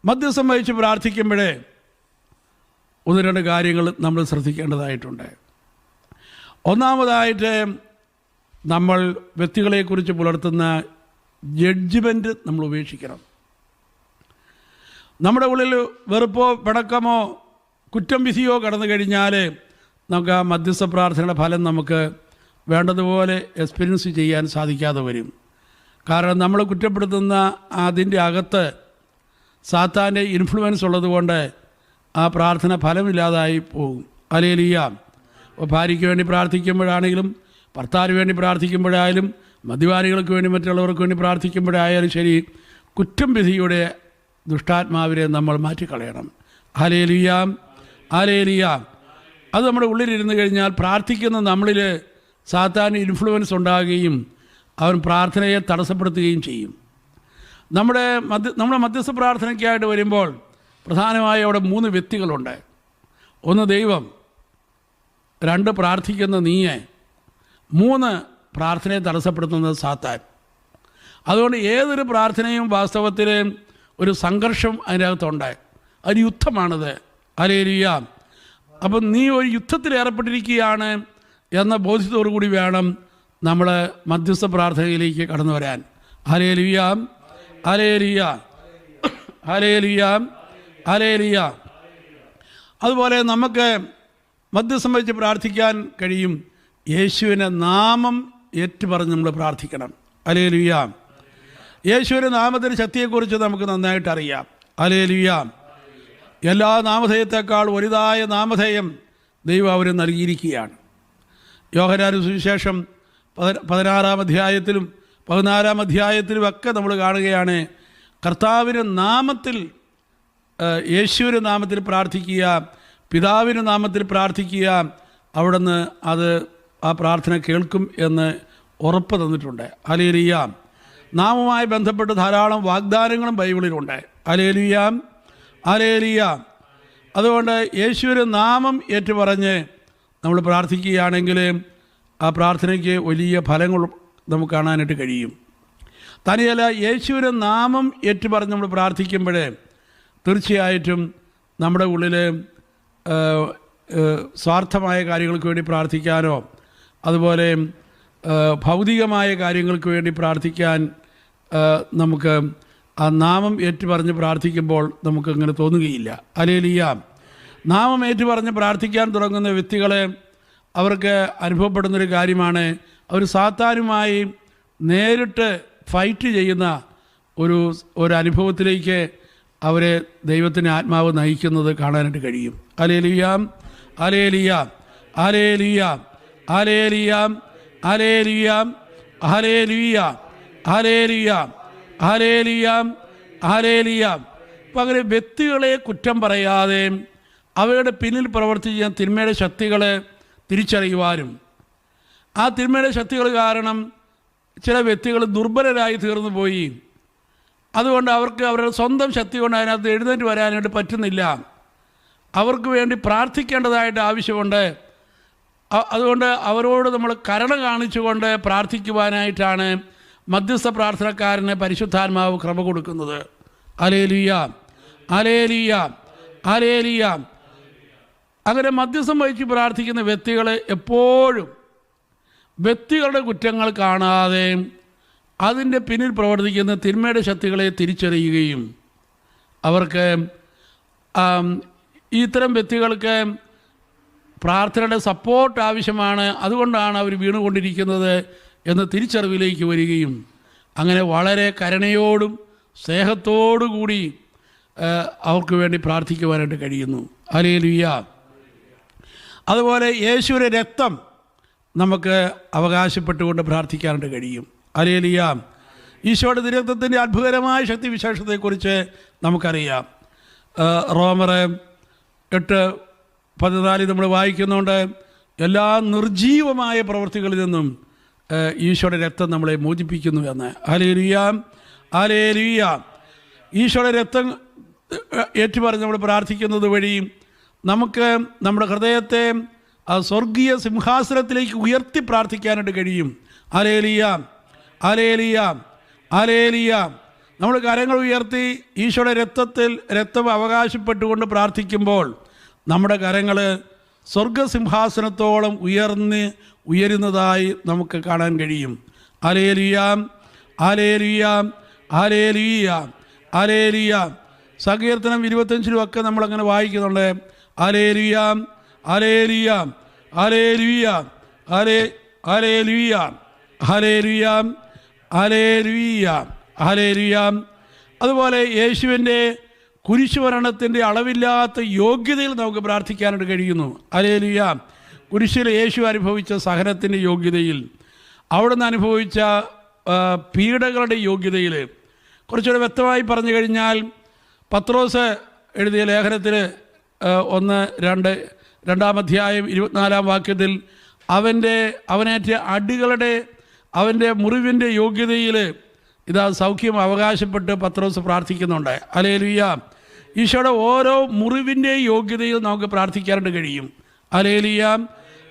മധ്യസ്ഥം വഹിച്ച് പ്രാർത്ഥിക്കുമ്പോഴേ ഒന്ന് രണ്ട് കാര്യങ്ങൾ നമ്മൾ ശ്രദ്ധിക്കേണ്ടതായിട്ടുണ്ട്. ഒന്നാമതായിട്ട്, നമ്മൾ വ്യക്തികളെക്കുറിച്ച് പുലർത്തുന്ന ജഡ്ജ്മെൻറ്റ് നമ്മൾ ഉപേക്ഷിക്കണം. നമ്മുടെ ഉള്ളിൽ വെറുപ്പോ പിണക്കമോ കുറ്റം വിധിയോ കടന്നു കഴിഞ്ഞാൽ നമുക്ക് ആ മധ്യസ്ഥ പ്രാർത്ഥനയുടെ ഫലം നമുക്ക് വേണ്ടതുപോലെ എക്സ്പീരിയൻസ് ചെയ്യാൻ സാധിക്കാതെ വരും. കാരണം നമ്മൾ കുറ്റപ്പെടുത്തുന്ന അതിൻ്റെ അകത്ത് സാത്താൻ്റെ ഇൻഫ്ലുവൻസ് ഉള്ളതുകൊണ്ട് ആ പ്രാർത്ഥന ഫലമില്ലാതായി പോകും. ഹല്ലേലൂയ. അപ്പോൾ ഭാര്യയ്ക്ക് വേണ്ടി പ്രാർത്ഥിക്കുമ്പോഴാണെങ്കിലും ഭർത്താവിന് വേണ്ടി പ്രാർത്ഥിക്കുമ്പോഴായാലും മദ്യപാനികൾക്ക് വേണ്ടി മറ്റുള്ളവർക്ക് വേണ്ടി പ്രാർത്ഥിക്കുമ്പോഴായാലും ശരി, കുറ്റം വിധിയുടെ ദുഷ്ടാത്മാവിനെ നമ്മൾ മാറ്റിക്കളയണം. Hallelujah, hallelujah. അത് നമ്മുടെ ഉള്ളിലിരുന്ന് കഴിഞ്ഞാൽ പ്രാർത്ഥിക്കുന്ന നമ്മളിൽ സാത്താന് ഇൻഫ്ലുവൻസ് ഉണ്ടാകുകയും അവൻ പ്രാർത്ഥനയെ തടസ്സപ്പെടുത്തുകയും ചെയ്യും. നമ്മുടെ മധ്യസ്ഥ പ്രാർത്ഥനയ്ക്കായിട്ട് വരുമ്പോൾ പ്രധാനമായി അവിടെ 3 വ്യക്തികളുണ്ട്. ഒന്ന് ദൈവം, 2 പ്രാർത്ഥിക്കുന്ന നീയെ, 3 പ്രാർത്ഥനയെ തടസ്സപ്പെടുത്തുന്നത് സാത്താൻ. അതുകൊണ്ട് ഏതൊരു പ്രാർത്ഥനയും വാസ്തവത്തിൽ ഒരു സംഘർഷം അതിനകത്തുണ്ട്. ഒരു യുദ്ധമാണത്. ഹല്ലേലൂയ. അപ്പം നീ ഒരു യുദ്ധത്തിൽ ഏർപ്പെട്ടിരിക്കുകയാണ് എന്ന ബോധ്യത്തോടു കൂടി വേണം നമ്മൾ മധ്യസ്ഥ പ്രാർത്ഥനയിലേക്ക് കടന്നു വരാൻ. Hallelujah, hallelujah, hallelujah, hallelujah. അതുപോലെ നമുക്ക് മധ്യസ്ഥം വഹിച്ച് പ്രാർത്ഥിക്കാൻ കഴിയും. യേശുവിൻ്റെ നാമം ഏറ്റുപറഞ്ഞ് നമ്മൾ പ്രാർത്ഥിക്കണം. ഹല്ലേലൂയ. യേശുവിൻ്റെ നാമത്തിൻ്റെ ശക്തിയെക്കുറിച്ച് നമുക്ക് നന്നായിട്ട് അറിയാം. ഹല്ലേലൂയ. എല്ലാ നാമധേയത്തെക്കാൾ വലുതായ നാമധേയം ദൈവം അവന് നൽകിയിരിക്കുകയാണ്. യോഹന്നാന്റെ സുവിശേഷം 16-ാം അധ്യായത്തിലും 14-ാം അധ്യായത്തിലും ഒക്കെ നമ്മൾ കാണുകയാണ്, കർത്താവിൻ്റെ നാമത്തിൽ, യേശുവിൻ്റെ നാമത്തിൽ പ്രാർത്ഥിക്കുക, പിതാവിൻ്റെ നാമത്തിൽ പ്രാർത്ഥിക്കുക, അവിടുന്ന് ആ പ്രാർത്ഥന കേൾക്കും എന്ന് ഉറപ്പ് തന്നിട്ടുണ്ട്. ഹല്ലേലൂയ. നാമവുമായി ബന്ധപ്പെട്ട് ധാരാളം വാഗ്ദാനങ്ങളും ബൈബിളിലുണ്ട്. Hallelujah, hallelujah. അതുകൊണ്ട് യേശുവിൻ്റെ നാമം ഏറ്റുപറഞ്ഞ് നമ്മൾ പ്രാർത്ഥിക്കുകയാണെങ്കിൽ ആ പ്രാർത്ഥനയ്ക്ക് വലിയ ഫലങ്ങൾ നമുക്ക് കാണാനായിട്ട് കഴിയും. തന്നെയല്ല, യേശുവിൻ്റെ നാമം ഏറ്റുപറഞ്ഞ് നമ്മൾ പ്രാർത്ഥിക്കുമ്പോൾ തീർച്ചയായിട്ടും നമ്മുടെ ഉള്ളിൽ സ്വാർത്ഥമായ കാര്യങ്ങൾക്ക് വേണ്ടി പ്രാർത്ഥിക്കാനോ അതുപോലെ ഭൗതികമായ കാര്യങ്ങൾക്ക് വേണ്ടി പ്രാർത്ഥിക്കാൻ നമുക്ക് ആ നാമം ഏറ്റുപറഞ്ഞ് പ്രാർത്ഥിക്കുമ്പോൾ നമുക്കങ്ങനെ തോന്നുകയില്ല. ഹല്ലേലൂയ. നാമം ഏറ്റുപറഞ്ഞ് പ്രാർത്ഥിക്കാൻ തുടങ്ങുന്ന വ്യക്തികളെ അവർക്ക് അനുഭവപ്പെടുന്നൊരു കാര്യമാണ്, അവർ സാത്താനുമായി നേരിട്ട് ഫൈറ്റ് ചെയ്യുന്ന ഒരു അനുഭവത്തിലേക്ക് അവരെ ദൈവത്തിൻ്റെ ആത്മാവ് നയിക്കുന്നത് കാണാനായിട്ട് കഴിയും. Hallelujah, hallelujah, hallelujah, hallelujah, hallelujah, hallelujah, hallelujah, hallelujah, hallelujah. പകരം വ്യക്തികളെ കുറ്റം പറയാതെ അവയുടെ പിന്നിൽ പ്രവർത്തിക്കുന്ന തിന്മയുടെ ശക്തികളെ തിരിച്ചറിയുവാനും ആ തിന്മയുടെ ശക്തികൾ കാരണം ചില വ്യക്തികൾ ദുർബലരായി തീർന്നു പോയി, അതുകൊണ്ട് അവർക്ക് അവരുടെ സ്വന്തം ശക്തി കൊണ്ട് അതിനകത്ത് എഴുന്നേറ്റ് വരാനായിട്ട് പറ്റുന്നില്ല, അവർക്ക് വേണ്ടി പ്രാർത്ഥിക്കേണ്ടതായിട്ട് ആവശ്യമുണ്ട്. അതുകൊണ്ട് അവരോട് നമ്മൾ കരുണ കാണിച്ചുകൊണ്ട് പ്രാർത്ഥിക്കുവാനായിട്ടാണ് മധ്യസ്ഥ പ്രാർത്ഥനക്കാരന് പരിശുദ്ധാത്മാവ് കൃപ കൊടുക്കുന്നത്. Hallelujah, hallelujah, hallelujah. അങ്ങനെ മധ്യസ്ഥം വഹിച്ച് പ്രാർത്ഥിക്കുന്ന വ്യക്തികൾ എപ്പോഴും വ്യക്തികളുടെ കുറ്റങ്ങൾ കാണാതെ അതിൻ്റെ പിന്നിൽ പ്രവർത്തിക്കുന്ന തിന്മയുടെ ശക്തികളെ തിരിച്ചറിയുകയും അവർക്ക് ഇത്തരം വ്യക്തികൾക്ക് പ്രാർത്ഥനയുടെ സപ്പോർട്ട് ആവശ്യമാണ്, അതുകൊണ്ടാണ് അവർ വീണുകൊണ്ടിരിക്കുന്നത് എന്ന തിരിച്ചറിവിലേക്ക് വരികയും അങ്ങനെ വളരെ കരുണയോടും സ്നേഹത്തോടു കൂടി അവർക്ക് വേണ്ടി പ്രാർത്ഥിക്കുവാനായിട്ട് കഴിയുന്നു. ഹല്ലേലൂയ. അതുപോലെ യേശുവിൻ്റെ രക്തം നമുക്ക് അവകാശപ്പെട്ടുകൊണ്ട് പ്രാർത്ഥിക്കാനായിട്ട് കഴിയും. ഹല്ലേലൂയ. ഈശോയുടെ തിരുരക്തത്തിൻ്റെ അത്ഭുതകരമായ ശക്തി വിശേഷത്തെക്കുറിച്ച് നമുക്കറിയാം. റോമർ 8:14 നമ്മൾ വായിക്കുന്നുണ്ട്, എല്ലാ നിർജീവമായ പ്രവൃത്തികളിൽ നിന്നും ഈശോയുടെ രക്തം നമ്മളെ മോചിപ്പിക്കുന്നു എന്ന്. Hallelujah, hallelujah. ഈശോയുടെ രക്തം ഏറ്റുപറഞ്ഞ് നമ്മൾ പ്രാർത്ഥിക്കുന്നത് വഴി നമുക്ക് നമ്മുടെ ഹൃദയത്തെ സ്വർഗീയ സിംഹാസനത്തിലേക്ക് ഉയർത്തി പ്രാർത്ഥിക്കാനായിട്ട് കഴിയും. Hallelujah, hallelujah, hallelujah. നമ്മൾ കരങ്ങൾ ഉയർത്തി ഈശോയുടെ രക്തം അവകാശപ്പെട്ടുകൊണ്ട് പ്രാർത്ഥിക്കുമ്പോൾ നമ്മുടെ കരങ്ങൾ സ്വർഗസിംഹാസനത്തോളം ഉയരുന്നതായി നമുക്ക് കാണാൻ കഴിയും. Hallelujah, hallelujah, hallelujah, hallelujah. സങ്കീർത്തനം 25 ഒക്കെ നമ്മളങ്ങനെ വായിക്കുന്നുണ്ട്. Hallelujah, hallelujah, hallelujah, hallelujah, hallelujah, hallelujah, hallelujah. അതുപോലെ യേശുവിൻ്റെ കുരിശുമരണത്തിൻ്റെ അളവില്ലാത്ത യോഗ്യതയിൽ നമുക്ക് പ്രാർത്ഥിക്കാനായിട്ട് കഴിയുന്നു. ഹല്ലേലൂയ. കുരിശിൽ യേശു അനുഭവിച്ച സഹനത്തിൻ്റെ യോഗ്യതയിൽ, അവിടുന്ന് അനുഭവിച്ച പീഡകളുടെ യോഗ്യതയിൽ, കുറച്ചുകൂടെ വ്യക്തമായി പറഞ്ഞു കഴിഞ്ഞാൽ പത്രോസ് എഴുതിയ ലേഖനത്തിൽ 1-2 അധ്യായം 24 വാക്യത്തിൽ അവനേറ്റ അടികളുടെ അവൻ്റെ മുറിവിൻ്റെ യോഗ്യതയിൽ ഇതാ സൗഖ്യം അവകാശപ്പെട്ട് പത്രോസ് പ്രാർത്ഥിക്കുന്നുണ്ട്. ഹല്ലേലൂയ. ഈശോയുടെ ഓരോ മുറിവിൻ്റെ യോഗ്യതയിൽ നമുക്ക് പ്രാർത്ഥിക്കാനായിട്ട് കഴിയും. ഹല്ലേലൂയ.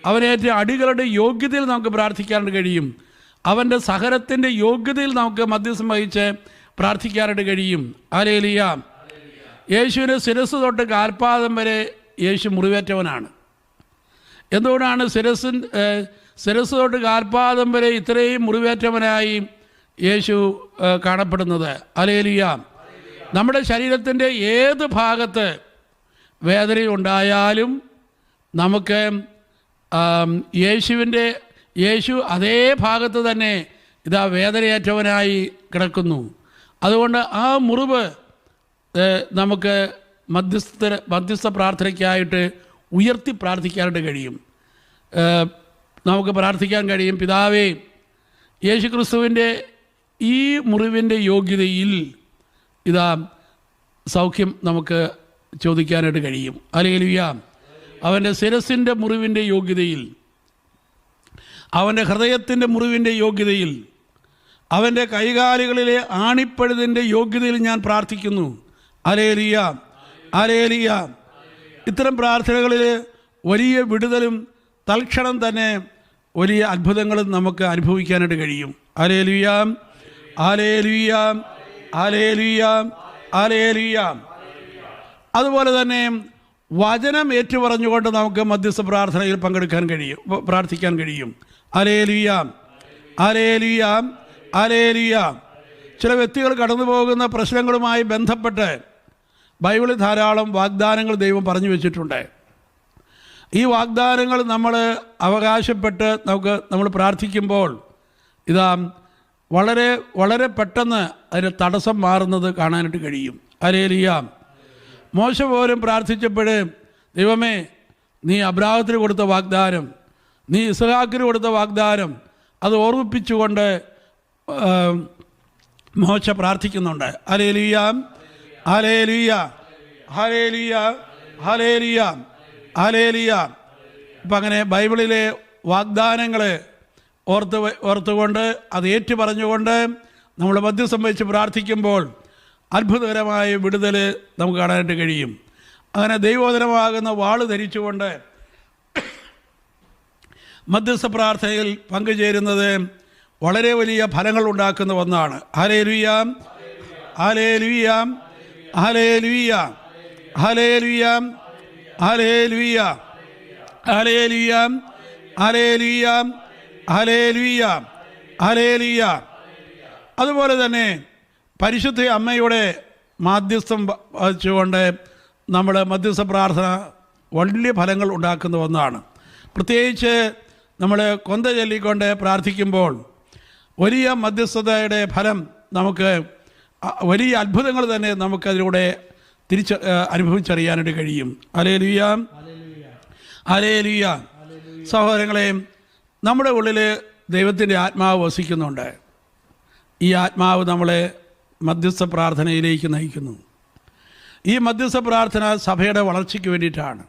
അവനേറ്റ അടികളുടെ യോഗ്യതയിൽ നമുക്ക് പ്രാർത്ഥിക്കാനായിട്ട് കഴിയും. അവൻ്റെ സഹനത്തിൻ്റെ യോഗ്യതയിൽ നമുക്ക് മധ്യസ്ഥം വഹിച്ച് പ്രാർത്ഥിക്കാനായിട്ട് കഴിയും. ഹല്ലേലൂയ. യേശുവിന് ശിരസ് തൊട്ട് കാൽപാദം വരെ യേശു മുറിവേറ്റവനാണ്. എന്തുകൊണ്ടാണ് ശിരസ് തൊട്ട് കാൽപാദം വരെ ഇത്രയും മുറിവേറ്റവനായി യേശു കാണപ്പെടുന്നത്? ഹല്ലേലൂയ. നമ്മുടെ ശരീരത്തിൻ്റെ ഏത് ഭാഗത്ത് വേദനയുണ്ടായാലും നമുക്ക് യേശു അതേ ഭാഗത്ത് തന്നെ ഇതാ വേദനയേറ്റവനായി കിടക്കുന്നു. അതുകൊണ്ട് ആ മുറിവ് നമുക്ക് മധ്യസ്ഥ പ്രാർത്ഥനയ്ക്കായിട്ട് ഉയർത്തി പ്രാർത്ഥിക്കാനായിട്ട് കഴിയും. നമുക്ക് പ്രാർത്ഥിക്കാൻ കഴിയും, പിതാവേ, യേശു ക്രിസ്തുവിൻ്റെ ഈ മുറിവിൻ്റെ യോഗ്യതയിൽ ഇതാ സൗഖ്യം നമുക്ക് ചോദിക്കാനായിട്ട് കഴിയും. ഹല്ലേലൂയ. അവൻ്റെ ശിരസിൻ്റെ മുറിവിൻ്റെ യോഗ്യതയിൽ, അവൻ്റെ ഹൃദയത്തിൻ്റെ മുറിവിൻ്റെ യോഗ്യതയിൽ, അവൻ്റെ കൈകാലുകളിലെ ആണിപ്പഴുതിൻ്റെ യോഗ്യതയിൽ ഞാൻ പ്രാർത്ഥിക്കുന്നു. Hallelujah, hallelujah. ഇത്തരം പ്രാർത്ഥനകളിൽ വലിയ വിടുതലും തൽക്ഷണം തന്നെ വലിയ അത്ഭുതങ്ങളും നമുക്ക് അനുഭവിക്കാനായിട്ട് കഴിയും. Hallelujah, hallelujah, hallelujah, hallelujah. അതുപോലെ തന്നെ വചനം ഏറ്റുപറഞ്ഞുകൊണ്ട് നമുക്ക് മധ്യസ്ഥ പ്രാർത്ഥനയിൽ പ്രാർത്ഥിക്കാൻ കഴിയും. Hallelujah, hallelujah, hallelujah. ചില വ്യക്തികൾ കടന്നു പോകുന്ന പ്രശ്നങ്ങളുമായി ബന്ധപ്പെട്ട് ബൈബിളിൽ ധാരാളം വാഗ്ദാനങ്ങൾ ദൈവം പറഞ്ഞു വെച്ചിട്ടുണ്ട്. ഈ വാഗ്ദാനങ്ങൾ നമ്മൾ അവകാശപ്പെട്ട് നമ്മൾ പ്രാർത്ഥിക്കുമ്പോൾ ഇതാ വളരെ വളരെ പെട്ടെന്ന് അതിന് തടസ്സം മാറുന്നത് കാണാനായിട്ട് കഴിയും. ഹല്ലേലൂയ. മോശ പോലും പ്രാർത്ഥിച്ചപ്പോൾ, ദൈവമേ, നീ അബ്രാഹത്തിന് കൊടുത്ത വാഗ്ദാനം, നീ ഇസ്ഹാക്കിന് കൊടുത്ത വാഗ്ദാനം, അത് ഓർമ്മിപ്പിച്ചുകൊണ്ട് മോശ പ്രാർത്ഥിക്കുന്നുണ്ട്. Hallelujah, hallelujah, hallelujah, hallelujah, hallelujah. ഇപ്പം അങ്ങനെ ബൈബിളിലെ വാഗ്ദാനങ്ങൾ ഓർത്തുകൊണ്ട് അത് ഏറ്റുപറഞ്ഞുകൊണ്ട് നമ്മൾ മധ്യസ്ഥം വെച്ച് പ്രാർത്ഥിക്കുമ്പോൾ അത്ഭുതകരമായ വിടുതൽ നമുക്ക് കാണാനായിട്ട് കഴിയും. അങ്ങനെ ദൈവോദരമാകുന്ന വാള് ധരിച്ചുകൊണ്ട് മധ്യസ്ഥ പ്രാർത്ഥനയിൽ പങ്കുചേരുന്നത് വളരെ വലിയ ഫലങ്ങൾ ഉണ്ടാക്കുന്ന ഒന്നാണ്. Hallelujah, hallelujah, hallelujah, hallelujah, hallelujah, hallelujah, hallelujah, hallelujah, hallelujah. അതുപോലെ തന്നെ പരിശുദ്ധ അമ്മയുടെ മാധ്യസ്ഥം വഹിച്ചുകൊണ്ട് നമ്മൾ മധ്യസ്ഥ പ്രാർത്ഥന വലിയ ഫലങ്ങൾ ഉണ്ടാക്കുന്ന ഒന്നാണ്. പ്രത്യേകിച്ച് നമ്മൾ കൊന്ത ചൊല്ലിക്കൊണ്ട് പ്രാർത്ഥിക്കുമ്പോൾ വലിയ മധ്യസ്ഥതയുടെ ഫലം നമുക്ക് വലിയ അത്ഭുതങ്ങൾ തന്നെ നമുക്കതിലൂടെ അനുഭവിച്ചറിയാനായിട്ട് കഴിയും. Hallelujah, hallelujah. സഹോദരങ്ങളെ, നമ്മുടെ ഉള്ളിൽ ദൈവത്തിൻ്റെ ആത്മാവ് വസിക്കുന്നുണ്ട്. ഈ ആത്മാവ് നമ്മളെ മധ്യസ്ഥ പ്രാർത്ഥനയിലേക്ക് നയിക്കുന്നു. ഈ മധ്യസ്ഥ പ്രാർത്ഥന സഭയുടെ വളർച്ചയ്ക്ക് വേണ്ടിയിട്ടാണ്.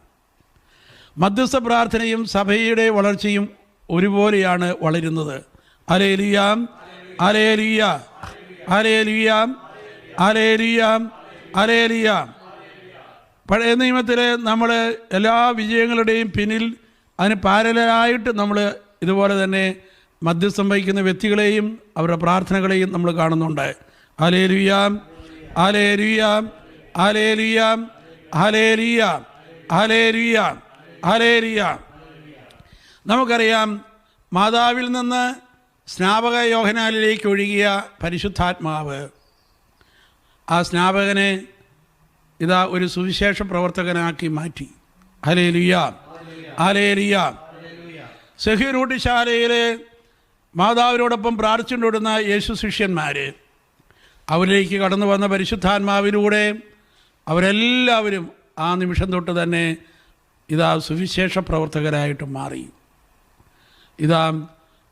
മധ്യസ്ഥ പ്രാർത്ഥനയും സഭയുടെ വളർച്ചയും ഒരുപോലെയാണ് വളരുന്നത്. Hallelujah, hallelujah, hallelujah, hallelujah, hallelujah. പഴയ നിയമത്തിൽ നമ്മൾ എല്ലാ വിജയങ്ങളുടെയും പിന്നിൽ അതിന് പാരലായിട്ട് നമ്മൾ ഇതുപോലെ തന്നെ മധ്യസ്ഥം വഹിക്കുന്ന വ്യക്തികളെയും അവരുടെ പ്രാർത്ഥനകളെയും നമ്മൾ കാണുന്നുണ്ട്. Hallelujah, hallelujah, hallelujah, hallelujah, hallelujah, hallelujah. നമുക്കറിയാം, മാതാവിൽ നിന്ന് സ്നാപക യോഹന്നാനിലേക്ക് ഒഴുകിയ പരിശുദ്ധാത്മാവ് ആ സ്നാപകനെ ഇതാ ഒരു സുവിശേഷ പ്രവർത്തകനാക്കി മാറ്റി. Hallelujah, hallelujah. സെഹ്യൂരൂട്ടിശാലയിലെ മാതാവിനോടൊപ്പം പ്രാർത്ഥിച്ചുകൊണ്ടിരുന്ന യേശു ശിഷ്യന്മാർ അവരിലേക്ക് കടന്നു വന്ന പരിശുദ്ധാത്മാവിലൂടെ അവരെല്ലാവരും ആ നിമിഷം തൊട്ട് തന്നെ ഇതാ സുവിശേഷ പ്രവർത്തകരായിട്ട് മാറി. ഇതാ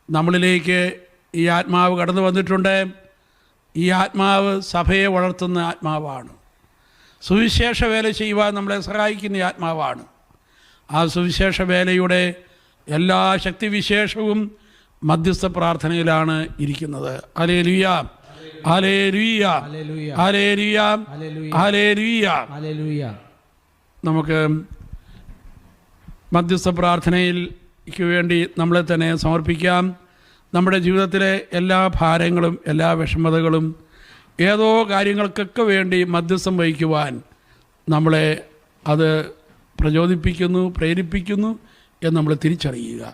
നമ്മളിലേക്ക് ഈ ആത്മാവ് കടന്നു വന്നിട്ടുണ്ട്. ഈ ആത്മാവ് സഭയെ വളർത്തുന്ന ആത്മാവാണ്. സുവിശേഷ വേല ചെയ്യുവാൻ നമ്മളെ സഹായിക്കുന്ന ആത്മാവാണ്. ആ സുവിശേഷ വേലയുടെ എല്ലാ ശക്തിവിശേഷവും മധ്യസ്ഥ പ്രാർത്ഥനയിലാണ് ഇരിക്കുന്നത്. Hallelujah, hallelujah, hallelujah, hallelujah. നമുക്ക് മധ്യസ്ഥ പ്രാർത്ഥനയ്ക്ക് വേണ്ടി നമ്മളെ തന്നെ സമർപ്പിക്കാം. നമ്മുടെ ജീവിതത്തിലെ എല്ലാ ഭാരങ്ങളും എല്ലാ വിഷമതകളും ഏതോ കാര്യങ്ങൾക്കൊക്കെ വേണ്ടി മധ്യസ്ഥം വഹിക്കുവാൻ നമ്മളെ അത് പ്രചോദിപ്പിക്കുന്നു, പ്രേരിപ്പിക്കുന്നു എന്ന് നമ്മൾ തിരിച്ചറിയുക.